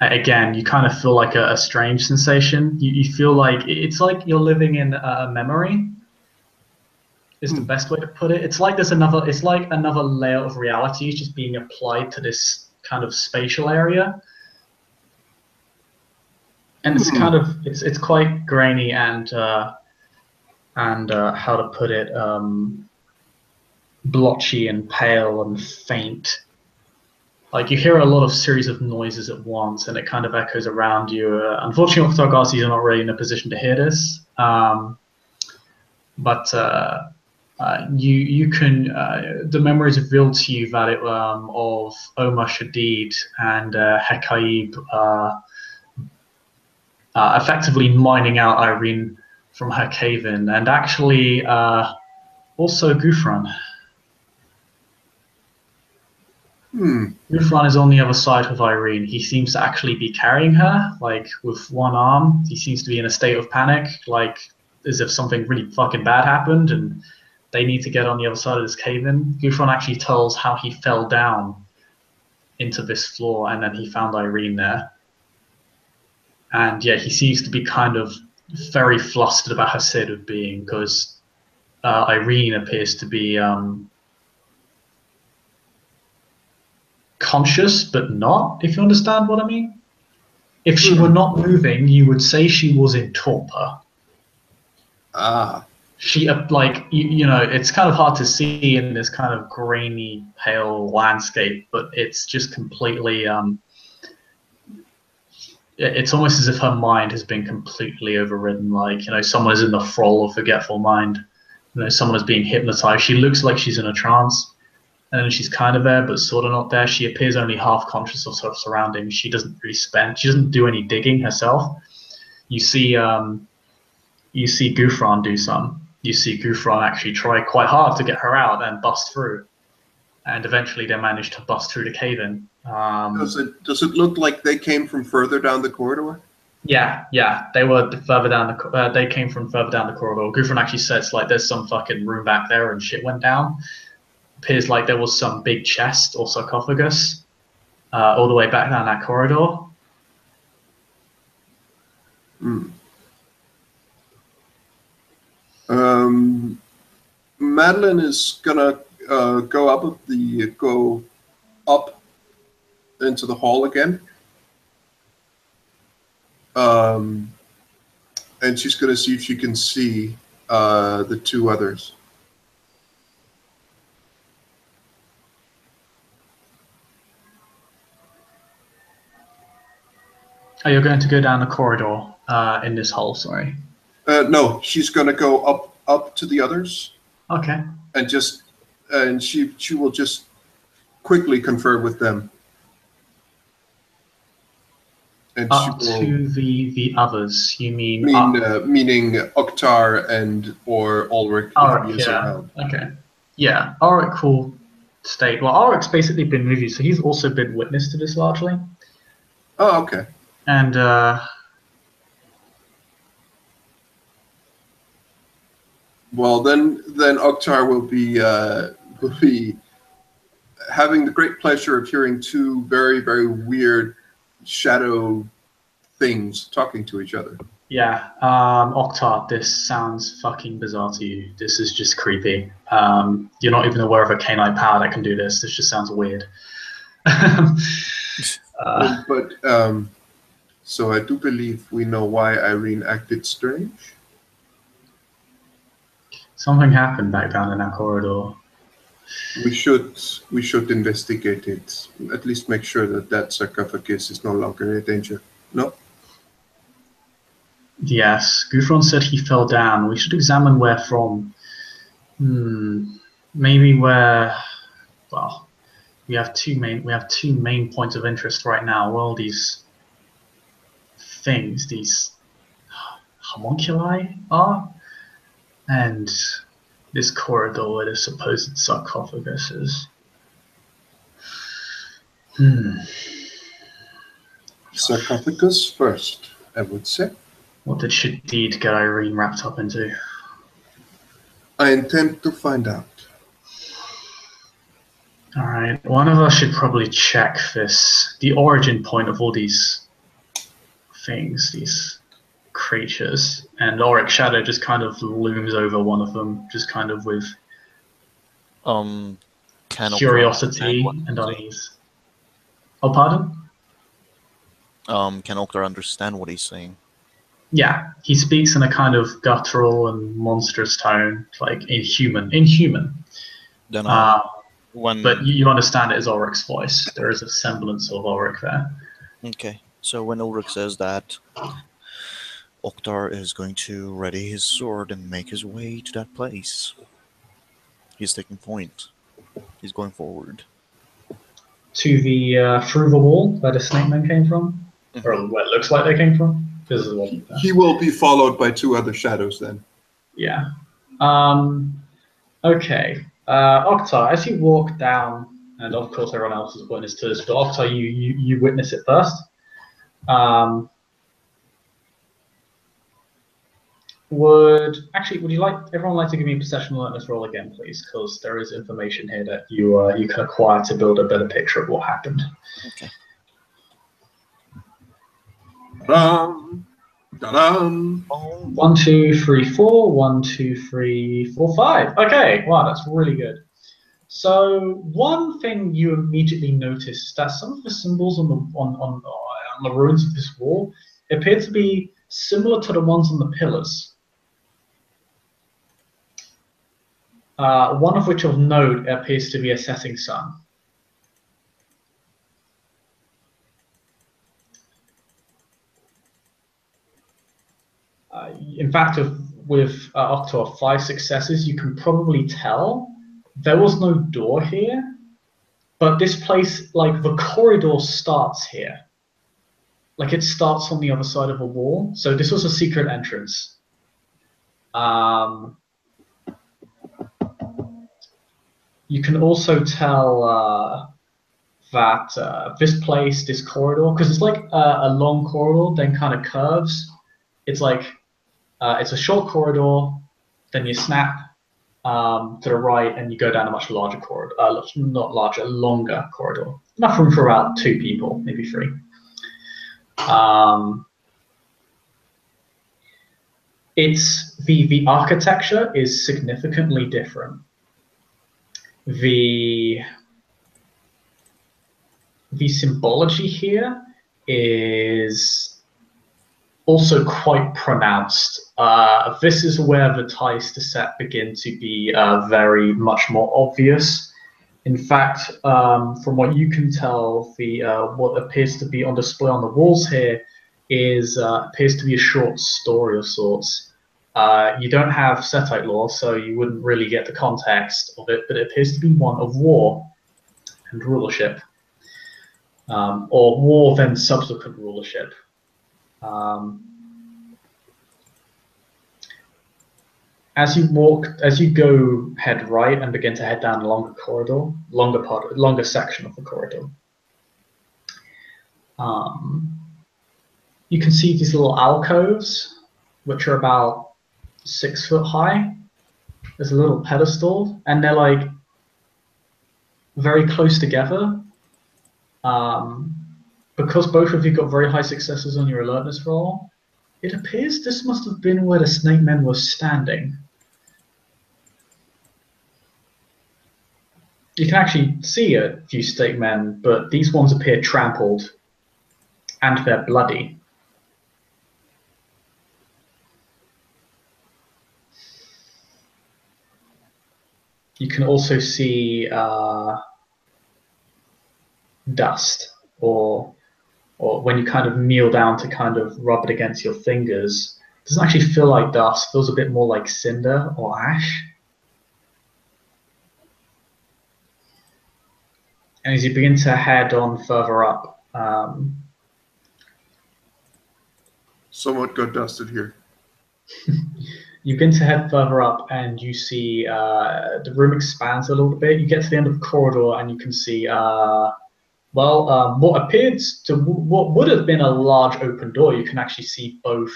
Again, you kind of feel like a strange sensation. You feel like it's like you're living in a memory. Is the best way to put it. It's like another layer of reality just being applied to this kind of spatial area. And it's kind of it's quite grainy and how to put it, blotchy and pale and faint. Like you hear a lot of series of noises at once, and it kind of echoes around you. Unfortunately, Octargarces are not really in a position to hear this, but you can. The memory is revealed to you that it of Omar Shadid and Hekaib effectively mining out Irene from her cave-in, and actually also Gufran. Gufran is on the other side of Irene. He seems to actually be carrying her, like with one arm. He seems to be in a state of panic, like as if something really fucking bad happened and they need to get on the other side of this cave-in. Gufran actually tells how he fell down into this floor and then he found Irene there. And yeah, he seems to be kind of very flustered about her state of being because Irene appears to be conscious, but not, if you understand what I mean. If she were not moving, you would say she was in torpor. Ah. She like you know, it's kind of hard to see in this kind of grainy, pale landscape, but it's just completely it's almost as if her mind has been completely overridden. Like, you know, someone is in the thrall of forgetful mind. You know, someone is being hypnotized. She looks like she's in a trance, and then she's kind of there, but sort of not there. She appears only half conscious of her surroundings. She doesn't really spend. She doesn't do any digging herself. You see, Gouffran do some. You see Gouffran actually try quite hard to get her out and bust through, and eventually they manage to bust through the cave-in. Does it look like they came from further down the corridor? Yeah, they were further down the. They came from further down the corridor. Gouffran actually says like, "There's some fucking room back there, and shit went down." Appears like there was some big chest or sarcophagus all the way back down that corridor. Hmm. Madeline is gonna go up into the hall again, and she's gonna see if she can see the two others. Oh, you're going to go down the corridor in this hole. Sorry. No, she's gonna go up to the others. Okay. And she will just quickly confer with them. And Up to the others. You mean meaning Oktar and or Ulrich if he is around. Okay. Yeah. Ulrich will state. Well, Ulrich's basically been with you, so he's also been witness to this largely. Oh, okay. And well, then Oktar will be having the great pleasure of hearing two very, very weird shadow things talking to each other. Yeah, Oktar, this sounds fucking bizarre to you. This is just creepy. You're not even aware of a canine power that can do this. This just sounds weird. So I do believe we know why Irene acted strange. Something happened back down in that corridor. We should investigate it. At least make sure that sarcophagus is no longer in danger. No? Yes, Gouffran said he fell down. We should examine where from. Maybe where. Well, we have two main points of interest right now. Well, these things, these homunculi are, and this corridor where the supposed sarcophagus is. Sarcophagus first, I would say. What did Shadid get Irene wrapped up into? I intend to find out. Alright, one of us should probably check the origin point of all these things, these creatures. And Auric Shadow just kind of looms over one of them, just kind of with curiosity and unease. Oh, pardon? Can Oktar understand what he's saying? Yeah, he speaks in a kind of guttural and monstrous tone, like inhuman. Then but you understand it as Ulrich's voice. There is a semblance of Ulrich there. Okay, so when Ulrich says that, Oktar is going to ready his sword and make his way to that place. He's taking point. He's going forward. To the through the wall where the snake men came from? Or where it looks like they came from? This is what he will be followed by two other shadows then. Yeah. Okay. Oktar, as you walk down, and of course everyone else is witness to this, but Oktar, you witness it first. Would you like everyone like to give me a perception alertness roll again, please? Because there is information here that you can acquire to build a better picture of what happened. Okay. Ta-dam. 1, 2, 3, 4. 1, 2, 3, 4, 5. Okay, wow, that's really good. So one thing you immediately notice is that some of the symbols on the ruins of this wall appear to be similar to the ones on the pillars. one of which of note appears to be a setting sun. In fact, with up to 5 successes, you can probably tell there was no door here, but this place, like the corridor starts here. Like it starts on the other side of a wall. So this was a secret entrance. You can also tell that this place, this corridor, because it's like a long corridor, then kind of curves. It's like it's a short corridor, then you snap to the right, and you go down a much larger corridor. Not larger, longer corridor. Enough room for about 2 people, maybe 3. It's the architecture is significantly different. The symbology here is also quite pronounced. This is where the ties to set begin to be very much more obvious. In fact, from what you can tell, the what appears to be on display on the walls here is appears to be a short story of sorts. You don't have Setite law, so you wouldn't really get the context of it, but it appears to be one of war and rulership, or war then subsequent rulership. As you go head right and begin to head down a longer corridor, longer section of the corridor, you can see these little alcoves, which are about 6 foot high. There's a little pedestal, and they're like very close together. Because both of you got very high successes on your alertness roll, it appears this must have been where the snake men were standing. You can actually see a few snake men, but these ones appear trampled and they're bloody. You can also see dust, or when you kind of kneel down to kind of rub it against your fingers, it doesn't actually feel like dust. It feels a bit more like cinder or ash. And as you begin to head on further up, somewhat got dusted here. You begin to head further up, and you see the room expands a little bit. You get to the end of the corridor, and you can see what appears to what would have been a large open door. You can actually see both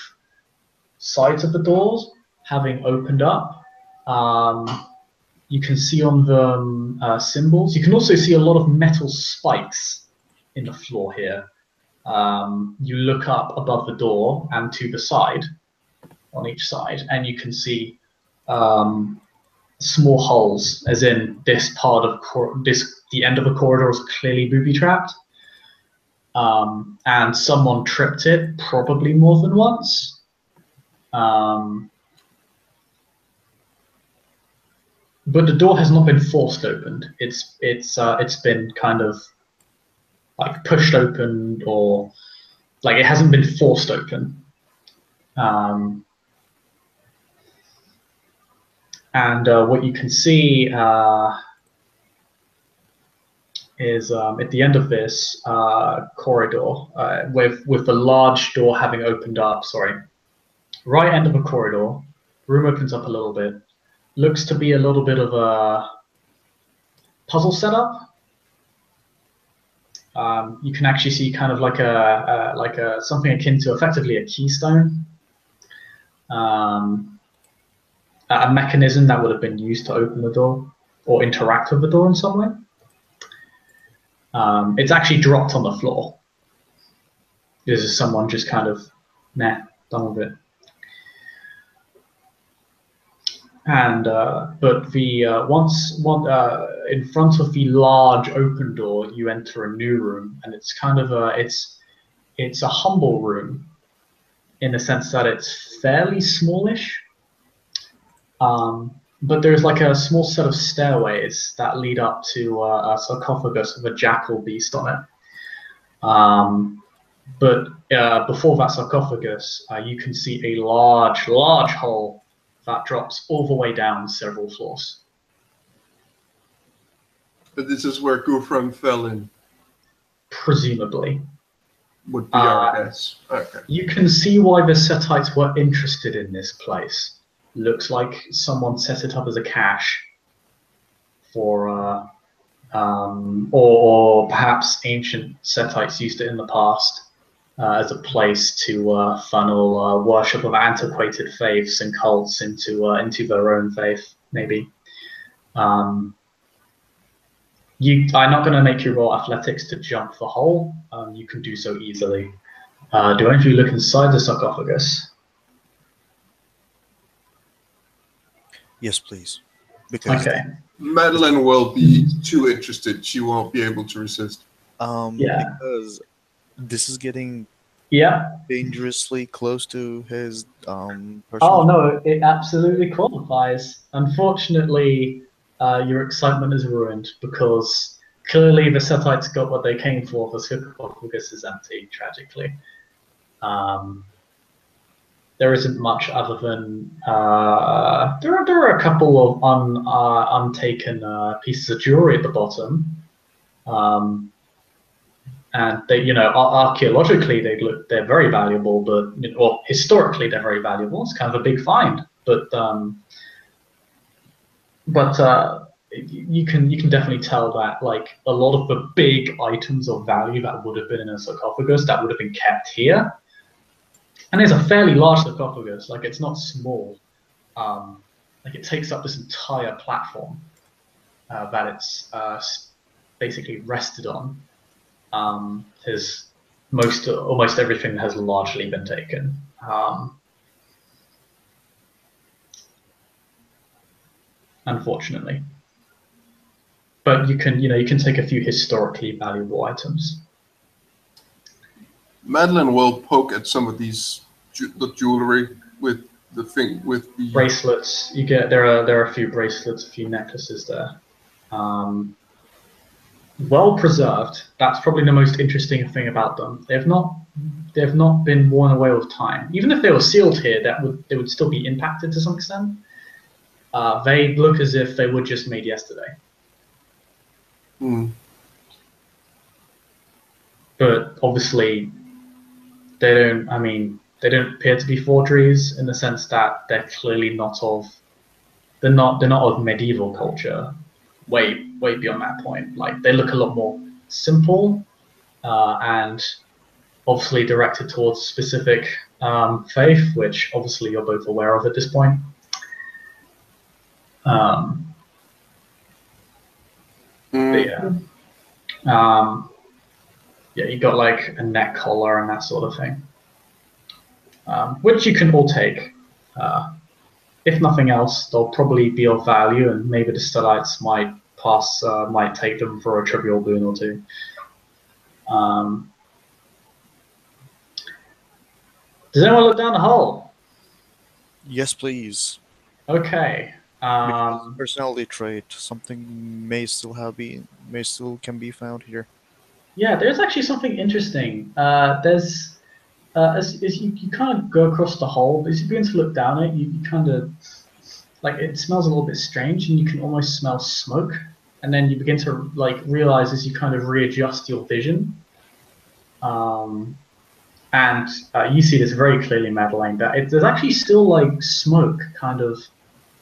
sides of the doors having opened up. You can see on them symbols. You can also see a lot of metal spikes in the floor here. You look up above the door and to the side, on each side, and you can see small holes, as in this part of the end of the corridor is clearly booby-trapped, and someone tripped it probably more than once. But the door has not been forced opened. It's been kind of like pushed open, or like it hasn't been forced open. And what you can see is at the end of this corridor, with the large door having opened up. Sorry, right end of a corridor, room opens up a little bit. Looks to be a little bit of a puzzle setup. You can actually see kind of like a something akin to effectively a keystone, a mechanism that would have been used to open the door or interact with the door in some way. It's actually dropped on the floor. This is someone just kind of done with it. And but the once in front of the large open door, you enter a new room, and it's kind of it's a humble room in the sense that it's fairly smallish. but there's like a small set of stairways that lead up to a sarcophagus with a jackal beast on it. But before that sarcophagus, you can see a large, large hole that drops all the way down several floors. But this is where Gufran fell in. Presumably. Would be our guess. Okay. You can see why the Setites were interested in this place. Looks like someone set it up as a cache for, or perhaps ancient Setites used it in the past as a place to funnel worship of antiquated faiths and cults into their own faith, maybe. I'm not going to make you roll athletics to jump the hole. You can do so easily. Do any of you look inside the sarcophagus? Yes, please. Because Okay. Madeline will be too interested. She won't be able to resist. Yeah. because this is getting Yeah. dangerously close to his personal. Oh no, it absolutely qualifies. Unfortunately, your excitement is ruined because clearly the Setites got what they came for. The sarcophagus is empty, tragically. There isn't much other than there are a couple of untaken pieces of jewelry at the bottom, and they, archaeologically they're very valuable, but well, historically they're very valuable. It's kind of a big find, but you can definitely tell that like a lot of the big items of value that would have been in a sarcophagus that would have been kept here. And it's a fairly large sarcophagus, like it's not small. Like it takes up this entire platform that it's basically rested on. Almost everything has largely been taken. Unfortunately. But you can take a few historically valuable items. Madeline will poke at some of these the jewelry with the bracelets. There are a few bracelets, a few necklaces there. Well preserved. That's probably the most interesting thing about them. They've not been worn away with time. Even if they were sealed here, they would still be impacted to some extent. They look as if they were just made yesterday. But obviously, they don't appear to be forgeries in the sense that they're clearly not of medieval culture. Way beyond that point. Like they look a lot more simple and obviously directed towards a specific faith, which obviously you're both aware of at this point. You got like a neck collar and that sort of thing, which you can all take. If nothing else, they'll probably be of value, and maybe the Stellites might take them for a trivial boon or two. Does anyone look down the hole? Yes, please. Okay. Personality trait, something may still can be found here. Yeah, there's actually something interesting. There's as you kind of go across the hole, as you begin to look down it, you kind of like it smells a little bit strange, and you can almost smell smoke. And then you begin to like realize as you kind of readjust your vision, and you see this very clearly, Madeline, that there's actually still like smoke, kind of.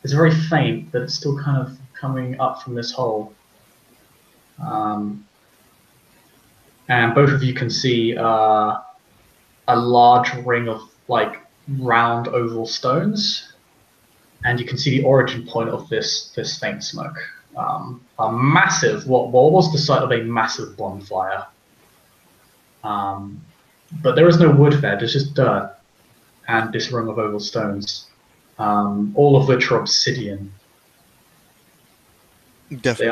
It's very faint, but it's still kind of coming up from this hole. And both of you can see a large ring of like round oval stones, and you can see the origin point of this faint smoke. A massive, what was the site of a massive bonfire. But there is no wood there, there's just dirt and this ring of oval stones, all of which are obsidian. Definitely.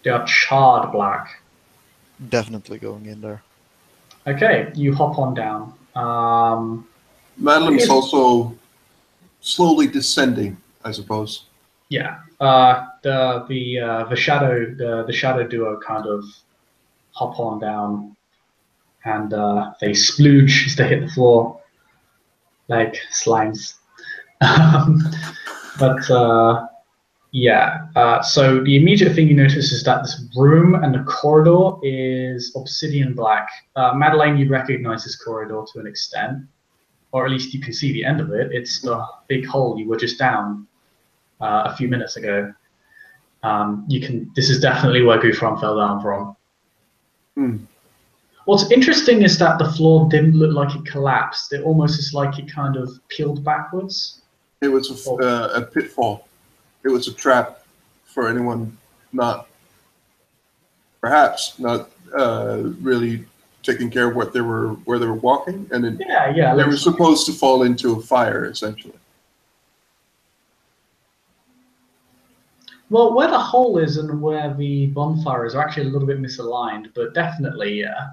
They are charred black. Definitely going in there. Okay, you hop on down. Madeline's also slowly descending, I suppose. Yeah. The shadow duo kind of hop on down, and they splooge as they hit the floor like slimes. Um, but yeah, so the immediate thing you notice is that this room and the corridor is obsidian black. Madeline, you recognize this corridor to an extent, or at least you can see the end of it. It's the big hole you were just down a few minutes ago. You can. This is definitely where Gufran fell down from. Hmm. What's interesting is that the floor didn't look like it collapsed. It almost is like it kind of peeled backwards. It was a pitfall. It was a trap for anyone not, perhaps not really taking care of what they were where they were walking, and they were supposed to fall into a fire essentially. Well, where the hole is and where the bonfire is are actually a little bit misaligned, but definitely, yeah.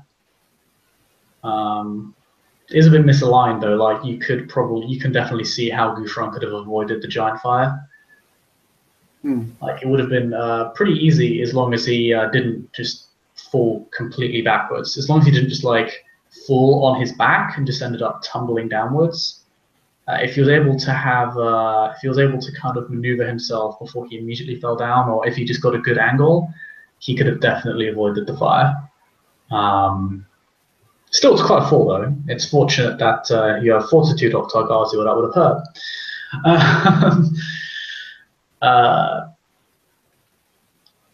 It is a bit misaligned though. Like you can definitely see how Gufran could have avoided the giant fire. Like it would have been pretty easy as long as he didn't just fall completely backwards. As long as he didn't just like fall on his back and just ended up tumbling downwards. If he was able to kind of maneuver himself before he immediately fell down, or if he just got a good angle, he could have definitely avoided the fire. Still, it's quite a fall though. It's fortunate that you have fortitude, Dr. Garzi, or that would have hurt.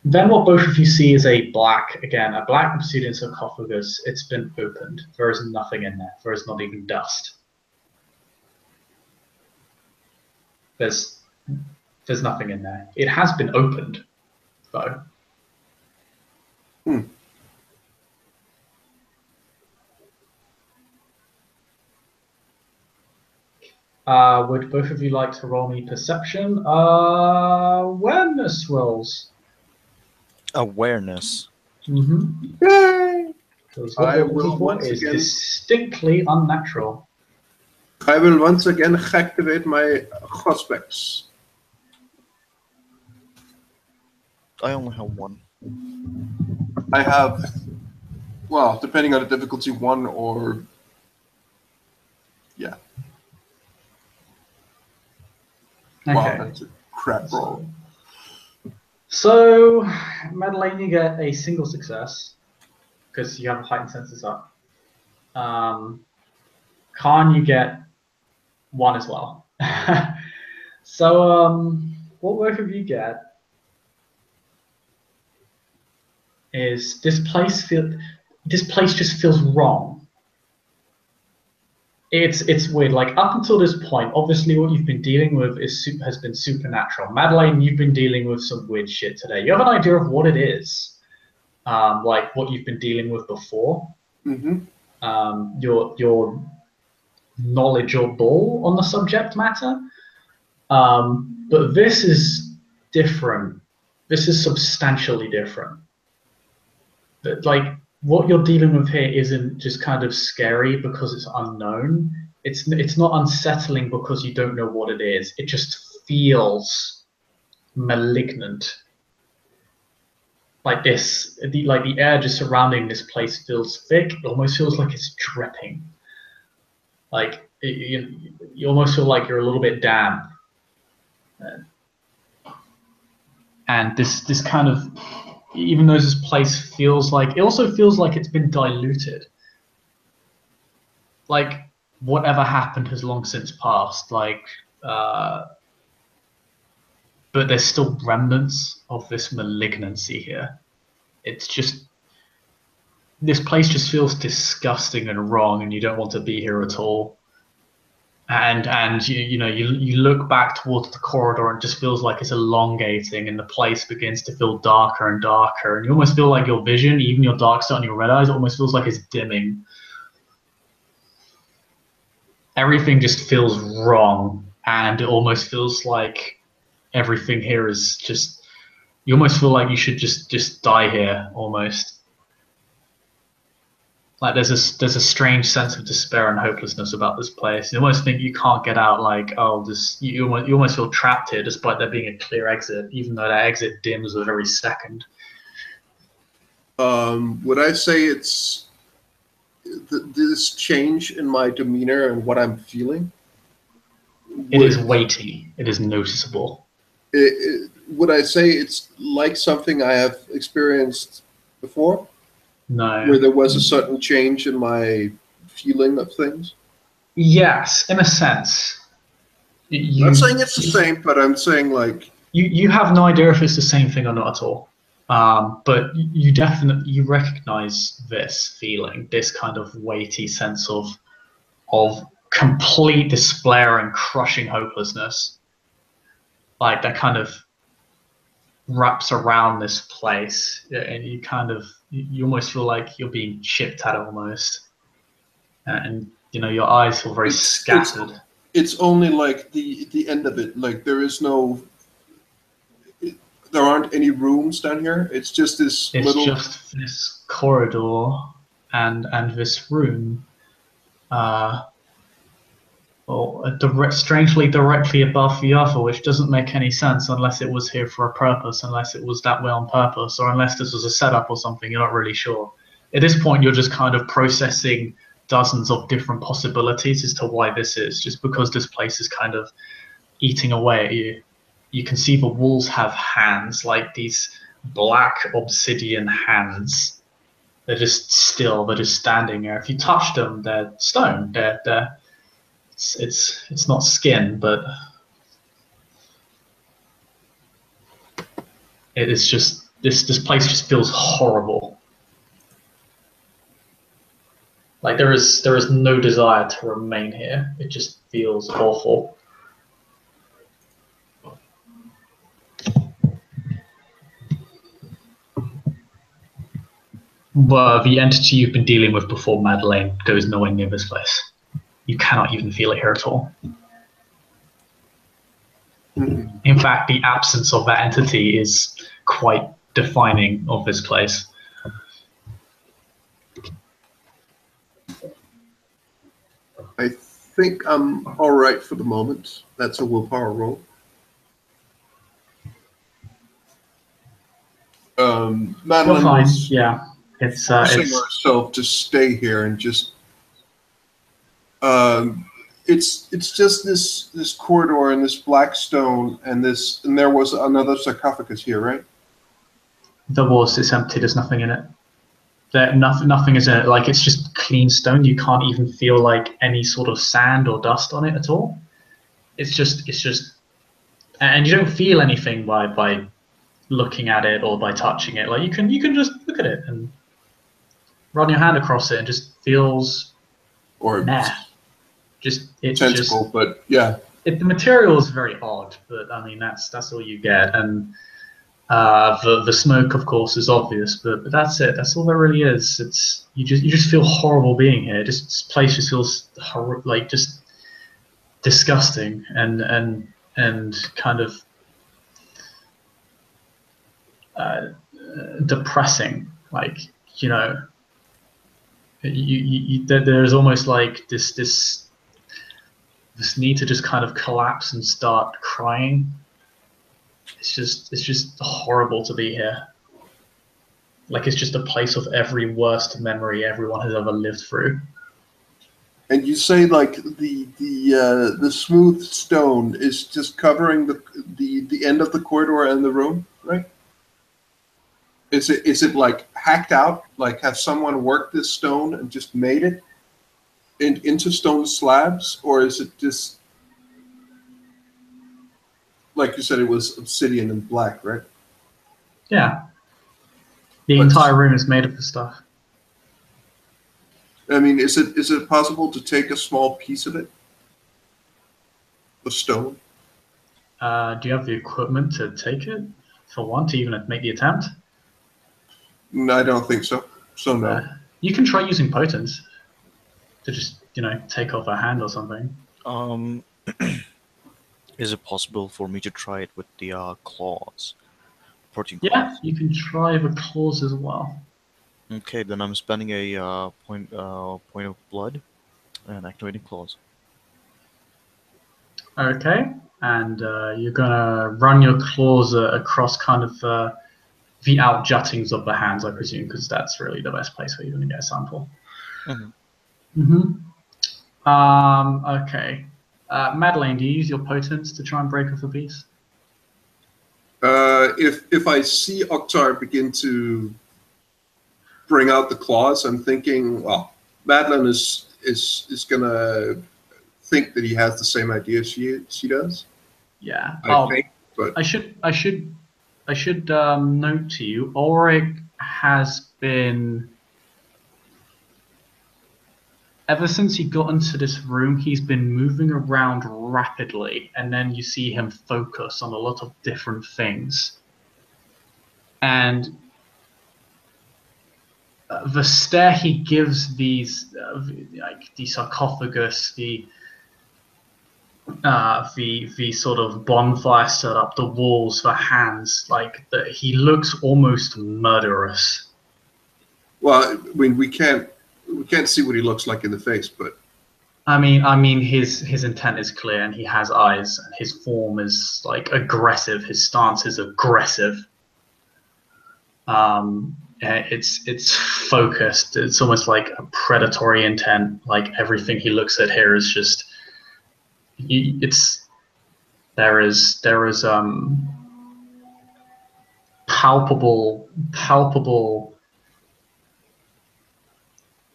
Then what both of you see is a black obsidian sarcophagus. It's been opened. There is nothing in there. There is not even dust. There's nothing in there. It has been opened, though. Would both of you like to roll me perception? Awareness rolls. Awareness. Mm-hmm. Yay! Because what you're looking for is distinctly unnatural. I will once again activate my Gospex. I only have one. I have, well, depending on the difficulty, one or, yeah. Okay. Wow, that's a crap roll. So, Madeleine, you get a single success because you have heightened senses up. Khan, you get one as well. So, what both of you get is this place just feels wrong. It's weird. Like up until this point, obviously what you've been dealing with has been supernatural. Madeleine, you've been dealing with some weird shit today. You have an idea of what it is, like what you've been dealing with before. Your knowledgeable on the subject matter, but this is different. This is substantially different. But like what you're dealing with here isn't just kind of scary because it's unknown. It's not unsettling because you don't know what it is. It just feels malignant. Like this, the air just surrounding this place feels thick. It almost feels like it's dripping. Like you almost feel like you're a little bit damp. And this kind of, even though this place feels like, it also feels like it's been diluted. Like whatever happened has long since passed. Like, but there's still remnants of this malignancy here. It's just, this place just feels disgusting and wrong, and you don't want to be here at all. And you look back towards the corridor and it just feels like it's elongating, and the place begins to feel darker and darker, and you almost feel like your vision, even your dark sight and your red eyes, it almost feels like it's dimming. Everything just feels wrong, and it almost feels like everything here is just, you almost feel like you should just die here almost. Like there's a strange sense of despair and hopelessness about this place. You almost think you can't get out. Like, oh, this you almost feel trapped here, despite there being a clear exit, even though that exit dims with every second. Would I say it's this change in my demeanor and what I'm feeling? It is weighty. It is noticeable. Would I say it's like something I have experienced before, No. where there was a sudden change in my feeling of things? Yes, in a sense. I'm not saying it's the same, but I'm saying like you have no idea if it's the same thing or not at all. But you definitely recognize this feeling, this kind of weighty sense of complete despair and crushing hopelessness, like that kind of wraps around this place, and you almost feel like you're being chipped at almost, and your eyes feel very scattered. It's only like the end of it. Like there is no. There aren't any rooms down here. It's just this It's little. just this corridor and this room. Strangely directly above the other, which doesn't make any sense unless it was here for a purpose, unless it was that way on purpose, or unless this was a setup or something. You're not really sure. At this point, you're just kind of processing dozens of different possibilities as to why this is, just because this place is kind of eating away at you. You can see the walls have hands, like these black obsidian hands. They're just still, they're just standing there. If you touch them, they're stone. It's not skin, but it is just this place just feels horrible. Like there is no desire to remain here. It just feels awful. But the entity you've been dealing with before, Madeleine, goes nowhere near this place. You cannot even feel it here at all. In fact, the absence of that entity is quite defining of this place. I think I'm all right for the moment. That's a willpower roll. Madeline You're fine. was Yeah, it's forcing herself to stay here and just. It's just this corridor and this black stone and there was another sarcophagus here, right? the walls. It's empty. There's nothing in it. Nothing is in it. Like it's just clean stone. You can't even feel like any sort of sand or dust on it at all. It's just, and you don't feel anything by looking at it or by touching it. Like you can just look at it and run your hand across it and just feels Or it's tentacle, just, but yeah. the material is very odd, but I mean that's all you get, and the smoke, of course, is obvious, but that's it. That's all there really is. It's you just feel horrible being here. This place just feels like just disgusting and kind of depressing. Like there's almost like this need to just kind of collapse and start crying. It's just horrible to be here. Like it's just a place of every worst memory everyone has ever lived through. And you say like the smooth stone is just covering the end of the corridor and the room, right? Is it like hacked out? Like have someone worked this stone and just made it into stone slabs, or is it just like you said, it was obsidian and black, right? Yeah. The entire room is made of this stuff. I mean, is it possible to take a small piece of it? The stone? Do you have the equipment to take it? For one, to even make the attempt? No, I don't think so. So no. You can try using potence to just, take off a hand or something. Is it possible for me to try it with the claws? Protein claws? Yeah, you can try the claws as well. Okay, then I'm spending a point of blood and activating claws. Okay, and you're gonna run your claws across kind of the outjuttings of the hands, I presume, because that's really the best place where you're gonna get a sample. Mhm. Okay. Madeline, do you use your potence to try and break off a piece? If I see Oktar begin to bring out the claws, I'm thinking, well, Madeline is gonna think that he has the same idea she does. Yeah. I think, but I should note to you, Ulrich has been ever since he got into this room, he's been moving around rapidly, and then you see him focus on a lot of different things. And the stare he gives these, like the sarcophagus, the sort of bonfire set up, the walls, the hands, like he looks almost murderous. well, I mean, we can't see what he looks like in the face, but I mean, his intent is clear, and he has eyes, and his form is like aggressive. His stance is aggressive. It's focused. It's almost like a predatory intent. Like everything he looks at here is just. It's there is palpable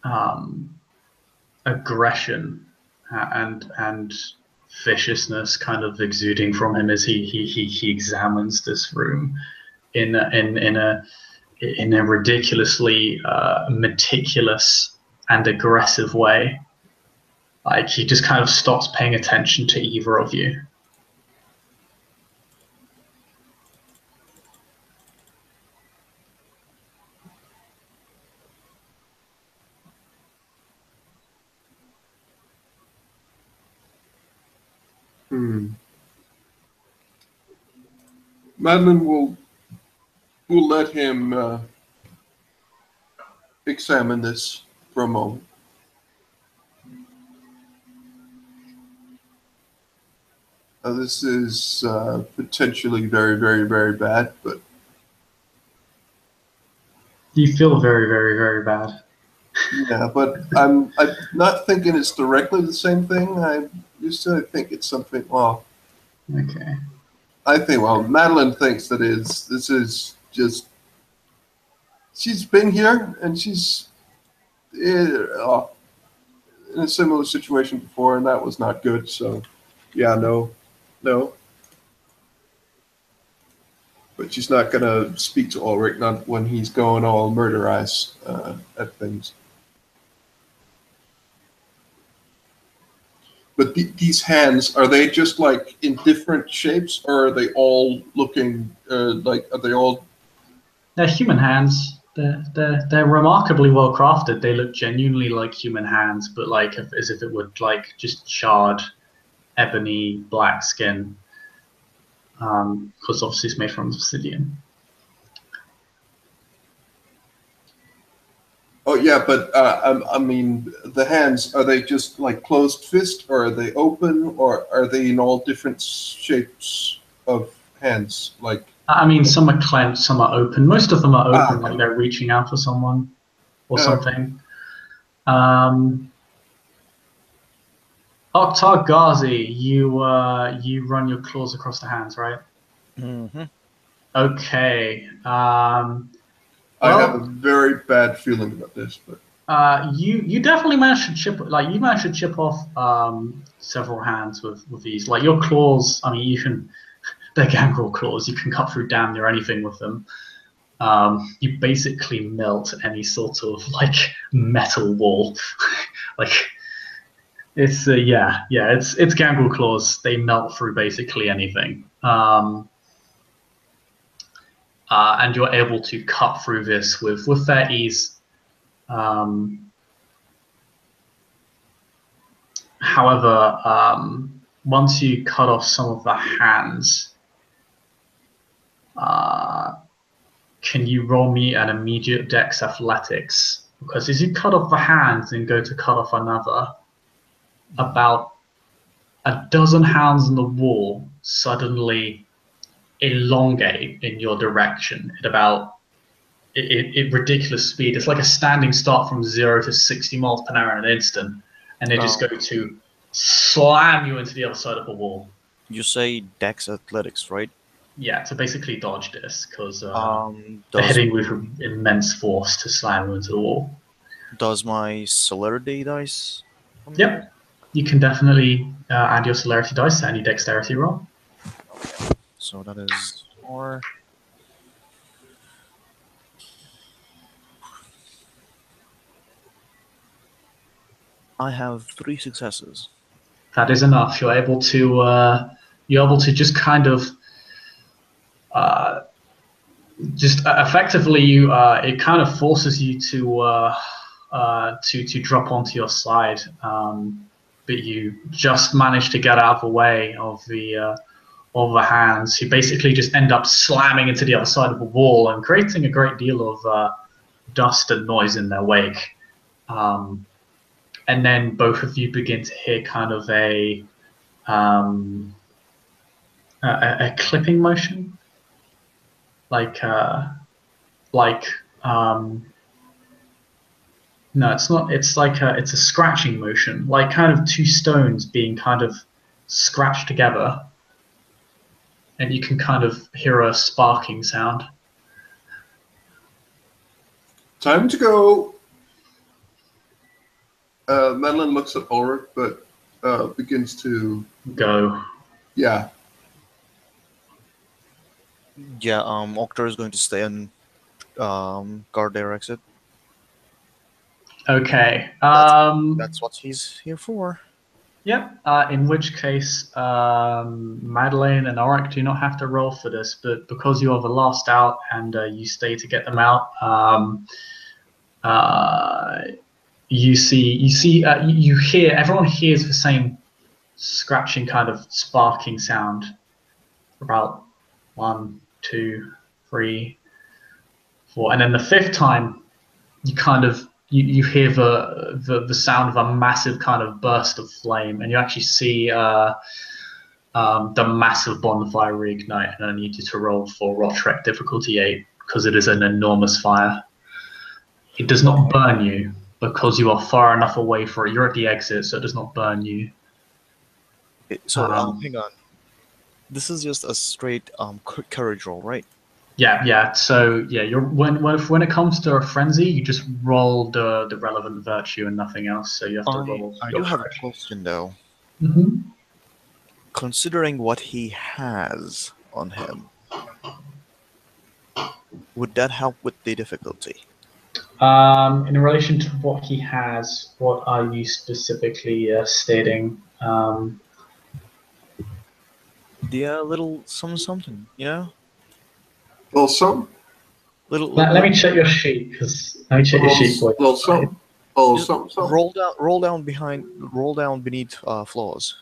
um, aggression and viciousness kind of exuding from him as he examines this room in a ridiculously meticulous and aggressive way. Like he just kind of stops paying attention to either of you. Madeline will let him examine this for a moment. This is potentially very, very, very bad, but You feel very, very, very bad. yeah, but I'm not thinking it's directly the same thing. I used to think it's something. Well, Okay. I think Madeline thinks that this is just she's been here and she's in a similar situation before, and that was not good. So, yeah, no. But she's not gonna speak to Ulrich, not when he's going all murderized at things. But these hands, are they just like in different shapes, or are they all looking like? Are they all? They're human hands. They're remarkably well crafted. They look genuinely like human hands, but like as if it would like just charred ebony black skin. Because obviously it's made from obsidian. Oh yeah, but I mean, the hands, are they just like closed fist, or are they open, or are they in all different shapes of hands? Like, I mean, some are clenched, some are open. Most of them are open, okay. like they're reaching out for someone or Uh, something. Oktar Ghazi, you run your claws across the hands, right? Mm-hmm. Okay. I have a Well, very bad feeling about this, but you definitely managed to chip off several hands with these. Like your claws, I mean, they're gangrel claws. You can cut through damn near anything with them. You basically melt any sort of like metal wall. Like it's it's gangrel claws. They melt through basically anything. And you're able to cut through this with fair ease. However, once you cut off some of the hands, can you roll me an immediate Dex Athletics? Because as you cut off the hands and go to cut off another, about a dozen hounds on the wall suddenly elongate in your direction at about ridiculous speed. It's like a standing start from 0 to 60 miles per hour in an instant, and they just go to slam you into the other side of the wall. You say Dex Athletics, right? Yeah, to basically dodge this, because they're Does hitting with immense force to slam you into the wall. does my celerity dice? Yep, you can definitely add your celerity dice to any dexterity roll. So that is 4. I have 3 successes. That is enough. You're able to just kind of just effectively it kind of forces you to drop onto your side, but you just manage to get out of the way of the hands. You basically just end up slamming into the other side of the wall and creating a great deal of dust and noise in their wake. And then both of you begin to hear kind of a clipping motion, like no, it's not. It's like it's a scratching motion, like kind of two stones being kind of scratched together, and you can kind of hear a sparking sound. Time to go. Madeline looks at Ulrich, but begins to Go. Yeah. Yeah, Octar is going to stay and guard their exit. Okay. That's what he's here for. Yep. In which case, Madeleine and Auric do not have to roll for this, but because you are the last out and you stay to get them out, you hear, everyone hears the same scratching kind of sparking sound. About 1, 2, 3, 4, and then the fifth time, you kind of you hear the sound of a massive kind of burst of flame, and you actually see the massive bonfire reignite. And I need you to roll for Rotrek difficulty 8 because it is an enormous fire. It does not burn you because you are far enough away for it. You're at the exit, so it does not burn you. So hang on. This is just a straight courage roll, right? Yeah. So yeah, you're when it comes to a frenzy, you just roll the relevant virtue and nothing else. So you have to roll. I do have a question though. Mm-hmm. Considering what he has on him, would that help with the difficulty? In relation to what he has, what are you specifically stating? The little something, you know? Well, some. Let me check your sheet, because let me check your sheet for you. Well, some. Oh, some. Roll down beneath flaws.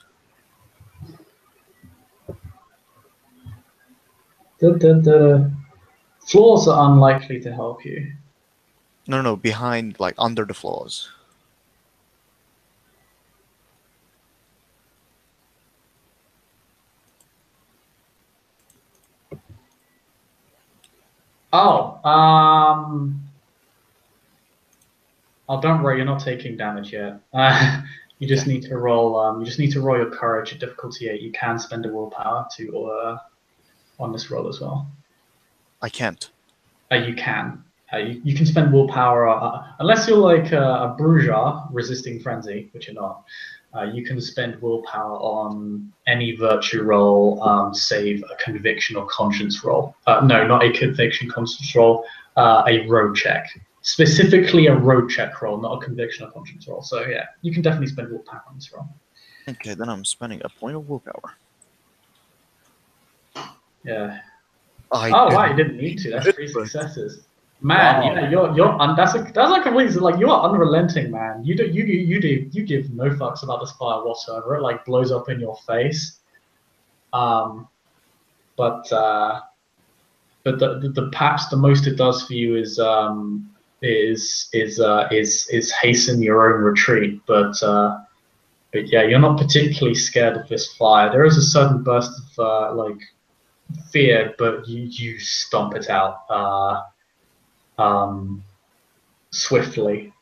Flaws are unlikely to help you. No, behind, like under the flaws. Oh, don't worry, you're not taking damage yet. You just need to roll. You just need to roll your courage at difficulty 8. You can spend a willpower to on this roll as well. I can't. You can. You can spend willpower unless you're like a Bruja resisting frenzy, which you're not. You can spend willpower on any virtue roll, save a conviction or conscience roll. No, not a conviction conscience roll. A road check, specifically a road check roll, not a conviction or conscience roll. So yeah, you can definitely spend willpower on this roll. Okay, then I'm spending a point of willpower. Yeah. Wow, you didn't need to. That's 3 successes. Man, wow. Yeah, that's a complete, like, you are unrelenting, man. You give no fucks about this fire whatsoever. It like blows up in your face. But but the perhaps the most it does for you is hasten your own retreat. But yeah, you're not particularly scared of this fire. There is a sudden burst of like fear, but you stomp it out swiftly,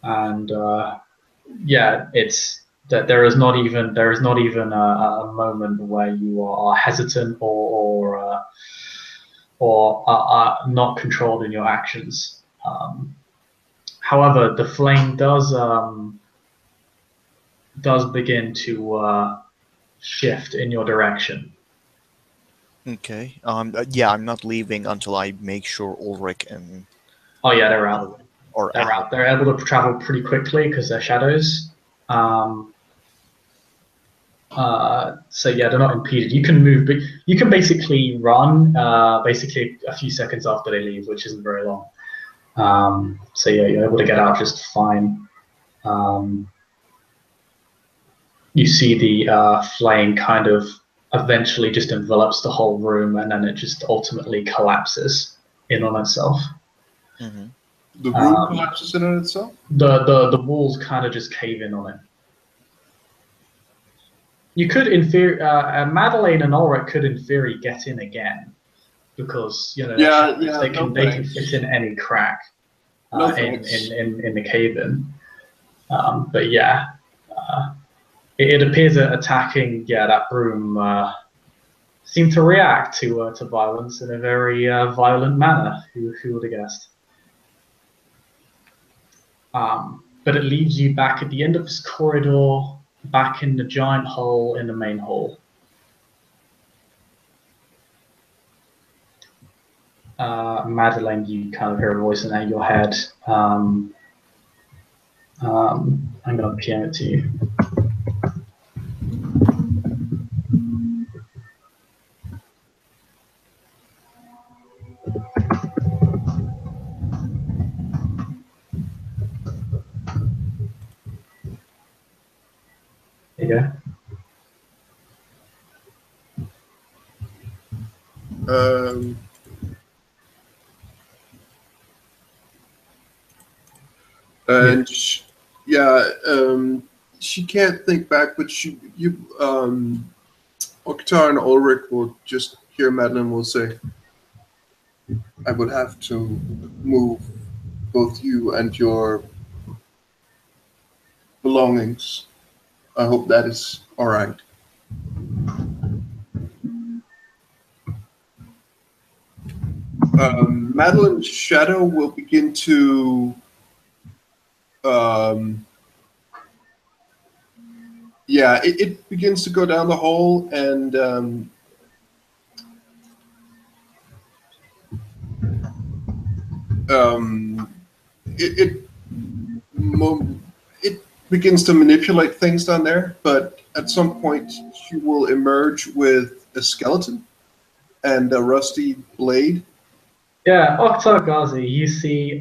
and yeah, it's that there is not even a moment where you are hesitant or are not controlled in your actions. However, the flame does begin to shift in your direction. Okay. Yeah, I'm not leaving until I make sure Ulrich and Oh yeah, they're out. or They're out. They're able to travel pretty quickly because they're shadows. So yeah, they're not impeded. You can move, but you can basically run basically a few seconds after they leave, which isn't very long. So yeah, you're able to get out just fine. You see the flame kind of eventually just envelops the whole room, and then it just ultimately collapses in on itself. Mm-hmm. The room collapses in on itself? The walls kind of just cave in on it. You could, in theory, Madeleine and Ulrich could, in theory, get in again because they can fit in any crack in the cave-in. But yeah, it appears that attacking that room seemed to react to violence in a very violent manner. Who would have guessed? But it leaves you back at the end of this corridor, back in the giant hole in the main hall. Madeleine, you kind of hear a voice in your head. I'm going to PM it to you. There you go. And she can't think back, but Oktar and Ulrich will just hear Madeline will say, "I would have to move both you and your belongings. I hope that is all right." Madeline's shadow will begin to it begins to go down the hole, and it begins to manipulate things down there. But at some point, she will emerge with a skeleton and a rusty blade. Yeah, Oktar Ghazi, you see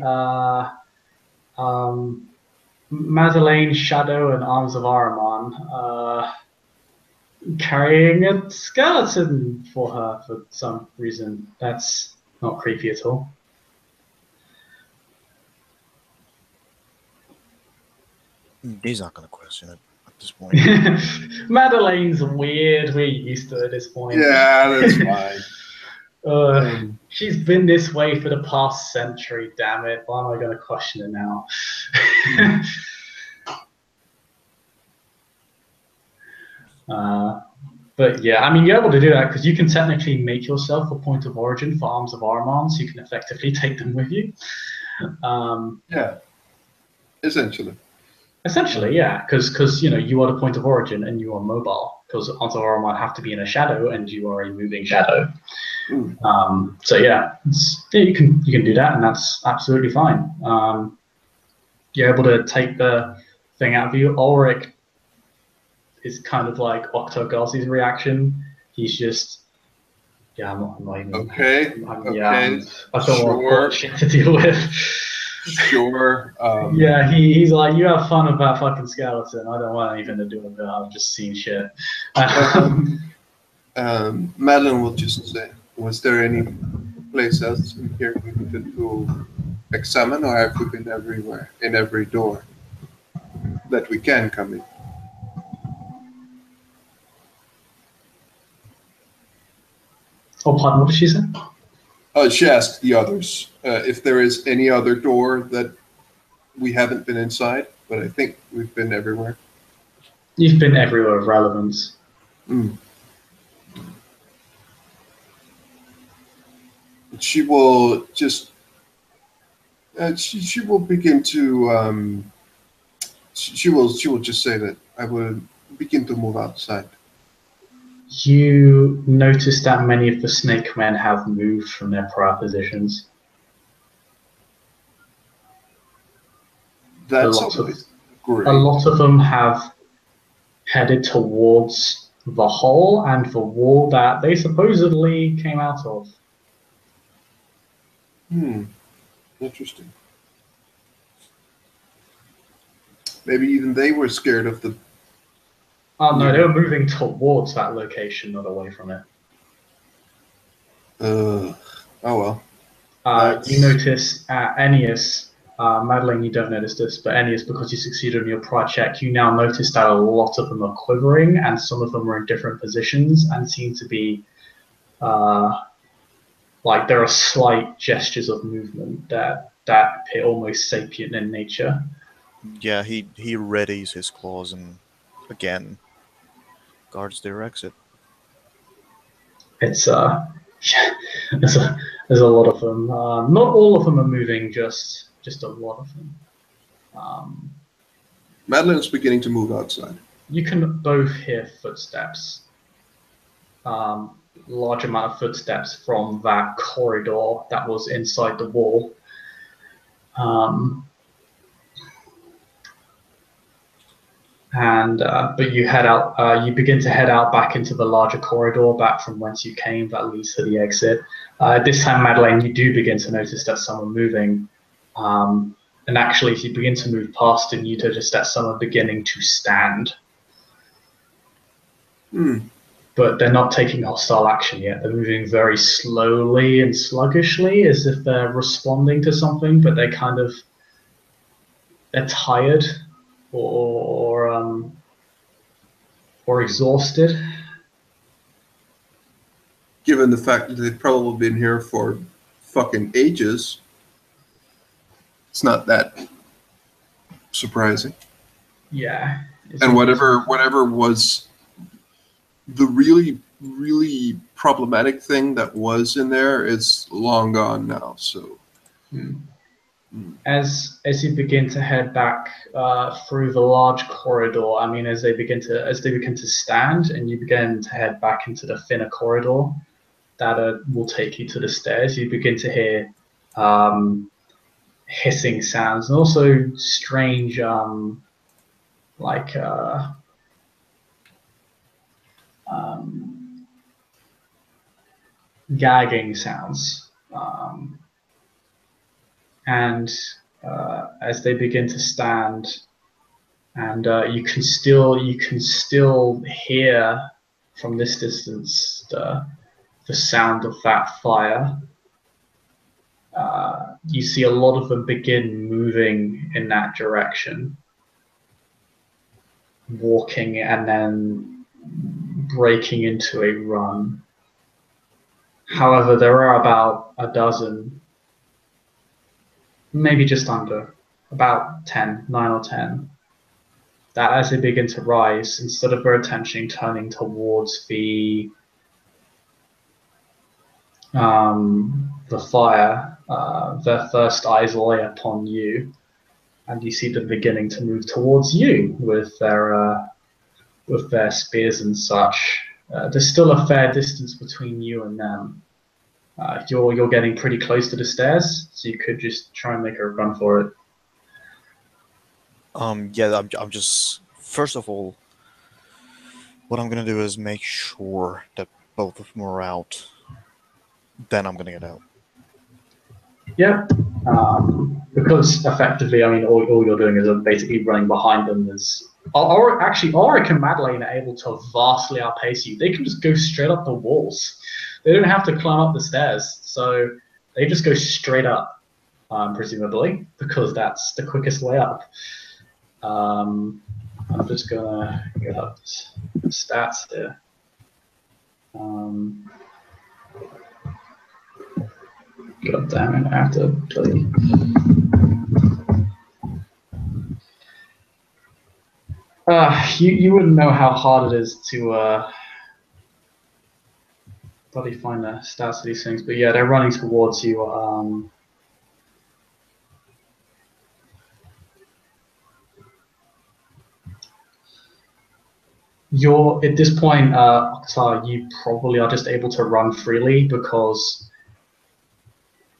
Madeleine's shadow and Arms of Ahriman carrying a skeleton for her for some reason. That's not creepy at all. He's not going to question it at this point. Madeleine's weird. We're used to it at this point. Yeah, that's fine. She's been this way for the past century, damn it. Why am I going to question her now? But yeah, I mean, you're able to do that because you can technically make yourself a point of origin for Arms of Ahriman, so you can effectively take them with you. Yeah, essentially. Essentially, yeah, because you are the point of origin and you are mobile. Because Arms of Ahriman have to be in a shadow, and you are a moving shadow. So yeah, you can do that, and that's absolutely fine. You're able to take the thing out of you. Ulrich is kind of like Oktar Ghazi's reaction. He's just, I'm not even. Okay. I don't want bullshit to deal with. Sure. Yeah, he's like, you have fun with that fucking skeleton. I don't want anything to do with it. I've just seen shit. Madeline will just say, was there any place else in here we needed to examine, or have we been everywhere, in every door that we can come in? Oh, pardon, what did she say? She asked the others if there is any other door that we haven't been inside, but I think we've been everywhere. You've been everywhere of relevance. Mm. She will just. She will begin to. She will just say that I will begin to move outside. You notice that many of the snake men have moved from their prior positions. That's a great. lot of them have headed towards the hole and the wall that they supposedly came out of. Interesting. Maybe even they were scared of the. Oh no, they were moving towards that location, not away from it. Oh well. You notice Ennius, Madeline, you don't notice this, but Ennius, because you succeeded on your prior check, you now notice that a lot of them are quivering, and some of them are in different positions and seem to be like there are slight gestures of movement that appear almost sapient in nature. Yeah, he readies his claws and again guards their exit. It's there's a lot of them. Not all of them are moving, just a lot of them. Madeline's beginning to move outside. You can both hear footsteps. Large amount of footsteps from that corridor that was inside the wall. But you head out. You begin to head out back into the larger corridor, back from whence you came, that leads to the exit. This time, Madeleine, you do begin to notice that some are moving, and actually, as you begin to move past them, you notice that some are beginning to stand. But they're not taking hostile action yet. They're moving very slowly and sluggishly, as if they're responding to something, but they're tired or exhausted. Given the fact that they've probably been here for fucking ages, it's not that surprising. Yeah. And whatever was the really, really problematic thing that was in there is long gone now. So, as you begin to head back through the large corridor, I mean, as they begin to stand, and you begin to head back into the thinner corridor that will take you to the stairs, you begin to hear hissing sounds and also strange gagging sounds, and as they begin to stand, and you can still hear from this distance the sound of that fire. You see a lot of them begin moving in that direction, walking and then breaking into a run. However, there are about a dozen, maybe just under, about 10, 9 or 10, that as they begin to rise, instead of their attention turning towards the fire, their first eyes lay upon you, and you see them beginning to move towards you with their spears and such. There's still a fair distance between you and them. You're getting pretty close to the stairs, so you could just try and make a run for it. Yeah, I'm just, first of all, what I'm gonna do is make sure that both of them are out. Then I'm gonna get out. Yeah, because effectively, I mean, all you're doing is basically running behind them. Actually, Auric and Madeleine are able to vastly outpace you. They can just go straight up the walls. They don't have to climb up the stairs. So they just go straight up, presumably, because that's the quickest way up. I'm just gonna get up the stats here. God damn it, I have to play. You wouldn't know how hard it is to bloody find the stats of these things, but yeah, they're running towards you. You're at this point, you probably are just able to run freely because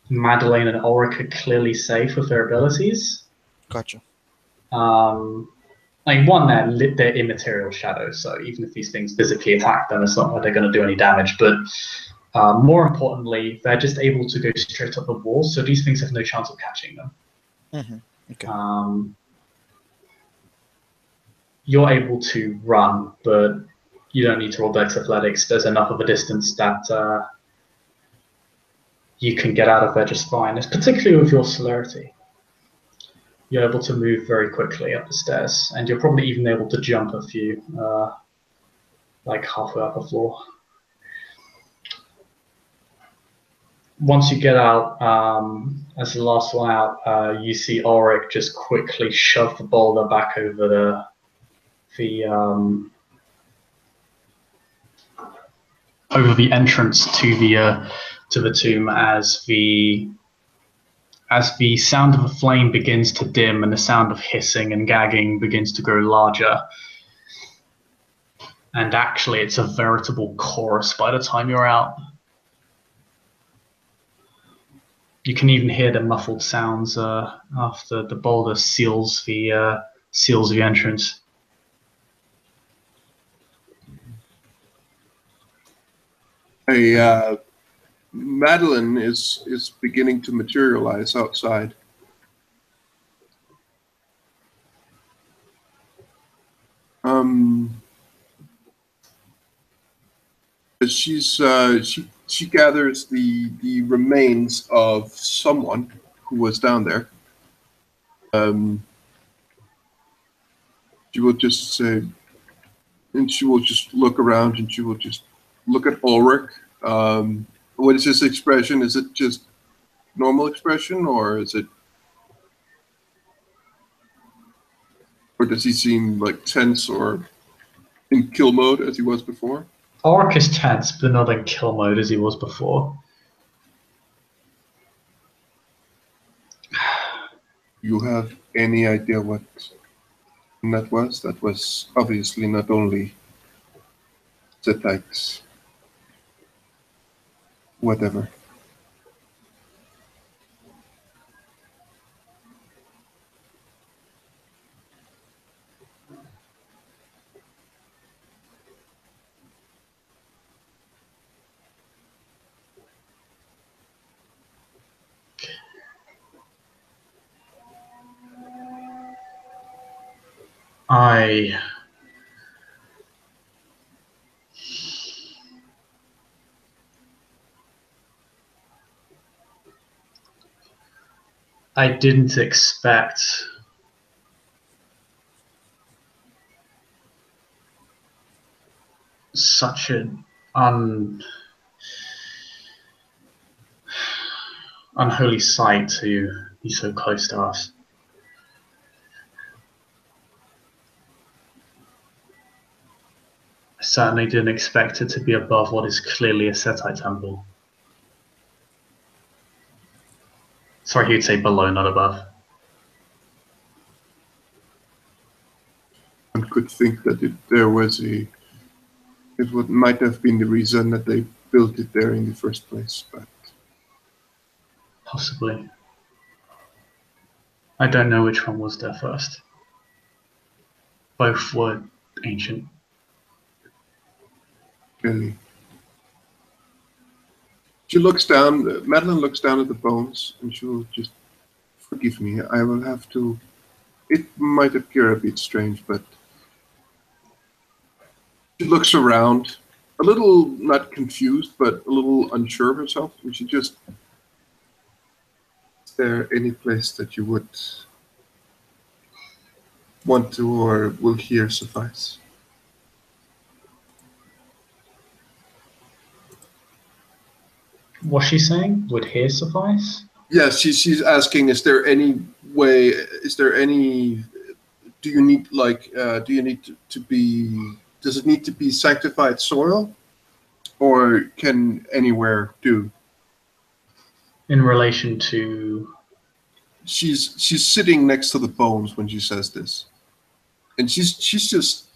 Madeline and Ulrich are clearly safe with their abilities. Gotcha. They're immaterial shadows, so even if these things physically attack them, it's not like they're going to do any damage. But more importantly, they're just able to go straight up the wall, so these things have no chance of catching them. Mm-hmm. Okay. You're able to run, but you don't need to roll Dex Athletics. There's enough of a distance that you can get out of there just fine. It's particularly with your celerity. You're able to move very quickly up the stairs, and you're probably even able to jump a few, like halfway up the floor. Once you get out, as the last one out, you see Ulrich just quickly shove the boulder back over the entrance to the tomb as the sound of the flame begins to dim and the sound of hissing and gagging begins to grow larger. And actually, it's a veritable chorus by the time you're out. You can even hear the muffled sounds after the boulder seals the entrance. Madeline is beginning to materialize outside. She gathers the remains of someone who was down there. She will just say, and she will just look around, and she will just look at Ulrich. What is his expression? Is it just normal expression, or does he seem like tense or in kill mode as he was before? Ulrich is tense, but not in kill mode as he was before. You have any idea what that was? That was obviously not only Zetites. Whatever. I didn't expect such an unholy sight to be so close to us. I certainly didn't expect it to be above what is clearly a Setite temple. Sorry, he'd say below, not above. One could think that might have been the reason that they built it there in the first place, but possibly. I don't know which one was there first. Both were ancient. Really. She looks down, Madeline looks down at the bones, and she will just, forgive me, I will have to, it might appear a bit strange, but she looks around, a little, not confused, but a little unsure of herself, and she just there any place that you would want to, or will here suffice? What's she saying? Would here suffice? Yes, she's asking, is there any way, is there any, do you need, like, do you need to be, does it need to be sanctified soil, or can anywhere do? In relation to... She's sitting next to the bones when she says this, and she's just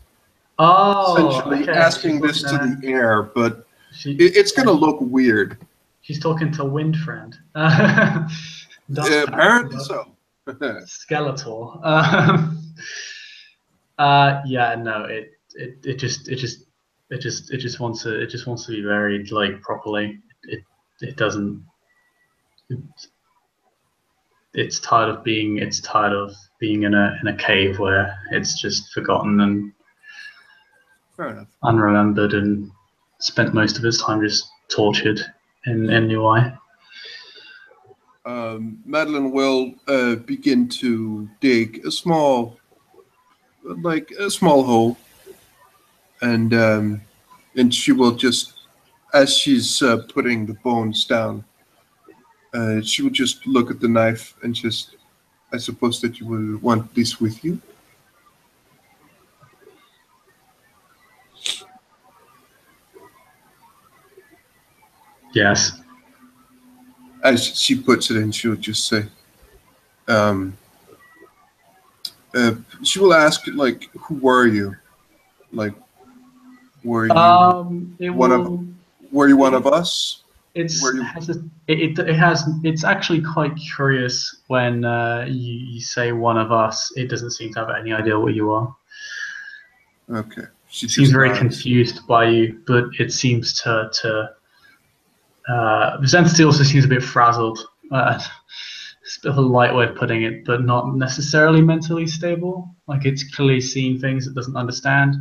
Oh, essentially okay. asking this to the air, but it's gonna look weird. She's talking to Wind Friend. Apparently so. Skeletor. Yeah, no, it just wants to be buried like properly. It doesn't. It's tired of being in a cave where it's just forgotten and Fair enough. unremembered, and spent most of its time just tortured in UI. Madeline will begin to dig a small hole, and she will just, as she's putting the bones down, she will just look at the knife and just, I suppose that you will want this with you. Yes. As she puts it in, she'll just say, she will ask, like, who were you? Like, were you were you one of us? It's actually quite curious when you say one of us. It doesn't seem to have any idea what you are. Okay. She seems very confused by you, but it seems to this entity also seems a bit frazzled. It's a bit of a light way of putting it, but not necessarily mentally stable. Like, it's clearly seeing things it doesn't understand.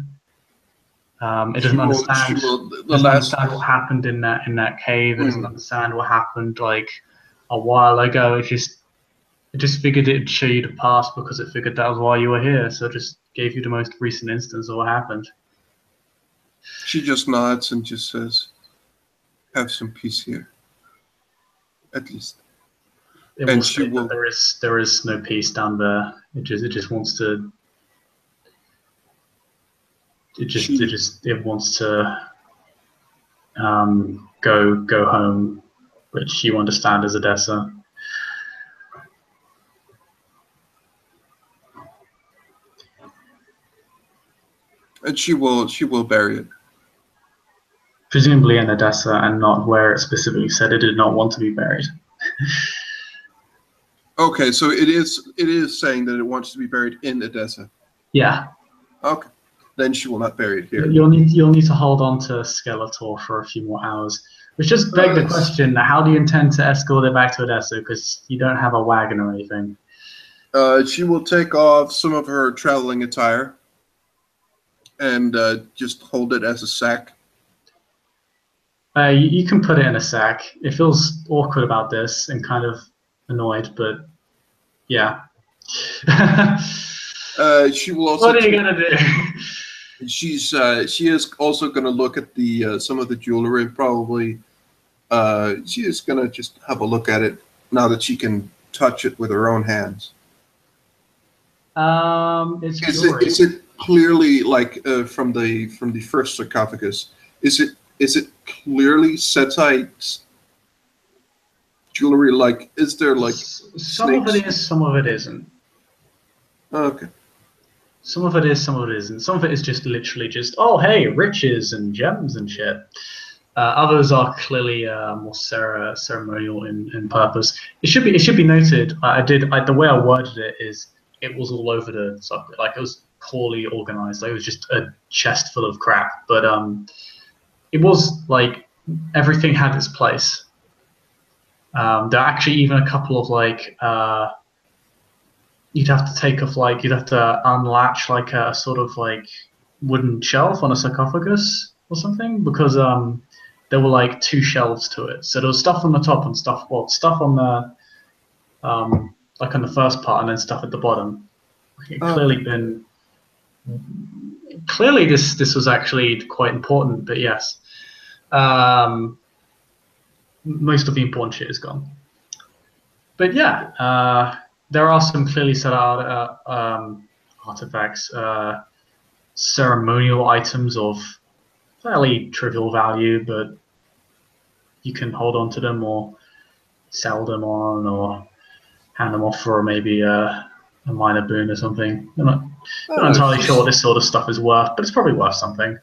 It doesn't understand what happened in that cave. It doesn't understand what happened like a while ago. It just figured it'd show you the past because it figured that was why you were here. So it just gave you the most recent instance of what happened. She just nods and just says, "Have some peace here, at least." And she will. There is no peace down there. It just wants to. It wants to go home, which you understand as Odessa. And she will bury it. Presumably in Odessa, and not where it specifically said it did not want to be buried. Okay, so it is saying that it wants to be buried in Odessa. Yeah. Okay. Then she will not bury it here. You'll need to hold on to Skeletor for a few more hours. Which just begs the question: how do you intend to escort it back to Odessa? Because you don't have a wagon or anything. She will take off some of her traveling attire and just hold it as a sack. You can put it in a sack. It feels awkward about this and kind of annoyed, but yeah. She will also. What are you gonna do? She is also gonna look at the some of the jewelry and probably she is gonna just have a look at it now that she can touch it with her own hands. It's jewelry. Is it clearly like from the first sarcophagus? Is it clearly Setite jewelry? Like, is there like some of it is, some of it isn't. Okay. Some of it is, some of it isn't. Some of it is just literally just, oh hey, riches and gems and shit. Others are clearly more ceremonial in purpose. It should be noted. The way I worded it is it was all over the subject. Like, it was poorly organized. Like, it was just a chest full of crap. But it was like everything had its place. There are actually even a couple of like you'd have to unlatch like a sort of like wooden shelf on a sarcophagus or something, because there were like two shelves to it. So there was stuff on the top and stuff on like on the first part, and then stuff at the bottom. It Okay. clearly this was actually quite important, but yes, most of the important shit is gone. But yeah, there are some clearly set out artifacts, ceremonial items of fairly trivial value, but you can hold on to them or sell them on or hand them off for maybe a minor boon or something. I'm not It's entirely sure what just, this sort of stuff is worth, but it's probably worth something.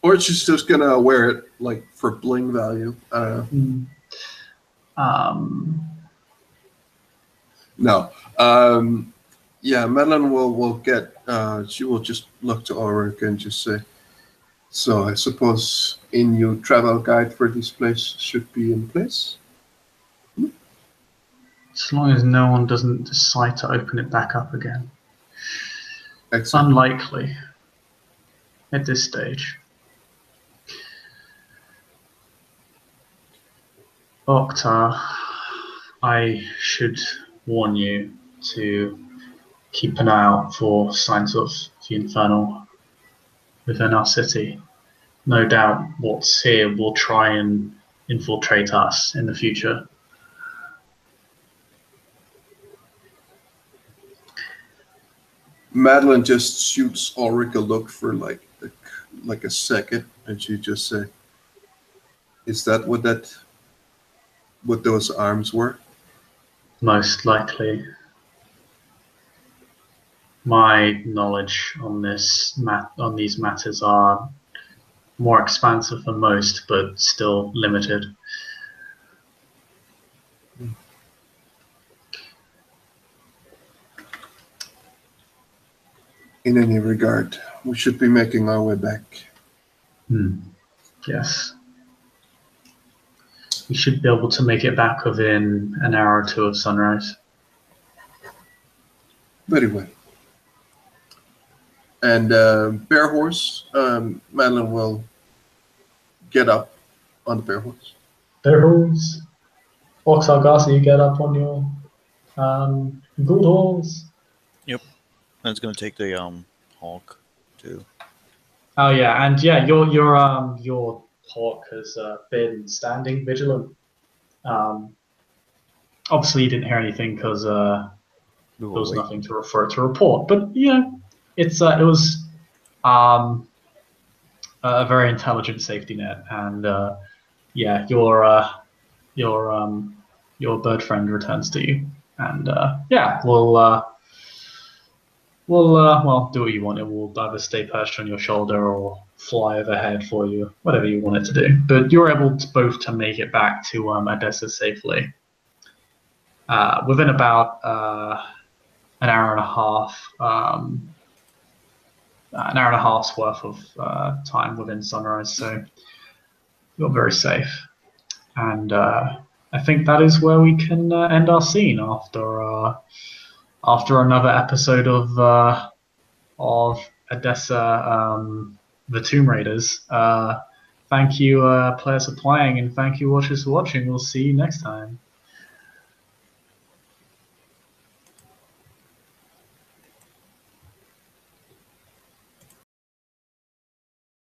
or she's just gonna wear it like for bling value. I don't know. Um, No. Yeah, Madeline will get. She will just look to Ulrich and just say, "So I suppose in your travel guide for this place should be in place." as long as no one doesn't decide to open it back up again. Exactly. Unlikely at this stage. Okta, I should warn you to keep an eye out for signs of the infernal within our city. No doubt what's here will try and infiltrate us in the future. Madeline just shoots Ulrich a look for like a second, and she just say, "Is that what those arms were?" Most likely. My knowledge on on these matters are more expansive than most, but still limited. In any regard, we should be making our way back. Yes. We should be able to make it back within an hour or two of sunrise. Very well. And bear horse, Madeline will get up on the bear horse. There goes Fox Algasa, you get up on your good horse. Yep. And it's gonna take the hawk too. Oh yeah, and yeah, your hawk has been standing vigilant. Um, obviously, you didn't hear anything because We there were was waiting. nothing to refer to report. But yeah, it was um, a very intelligent safety net, and yeah, your bird friend returns to you, and yeah, we'll well do what you want. It will either stay perched on your shoulder or fly overhead for you, whatever you want it to do. But you're able to both to make it back to Odessa safely within about an hour and a half. An hour and a half's worth of time within sunrise, so you're very safe. And I think that is where we can end our scene after another episode of Odessa, the Tomb Raiders. Thank you, players, for playing, and thank you, watchers, for watching. We'll see you next time.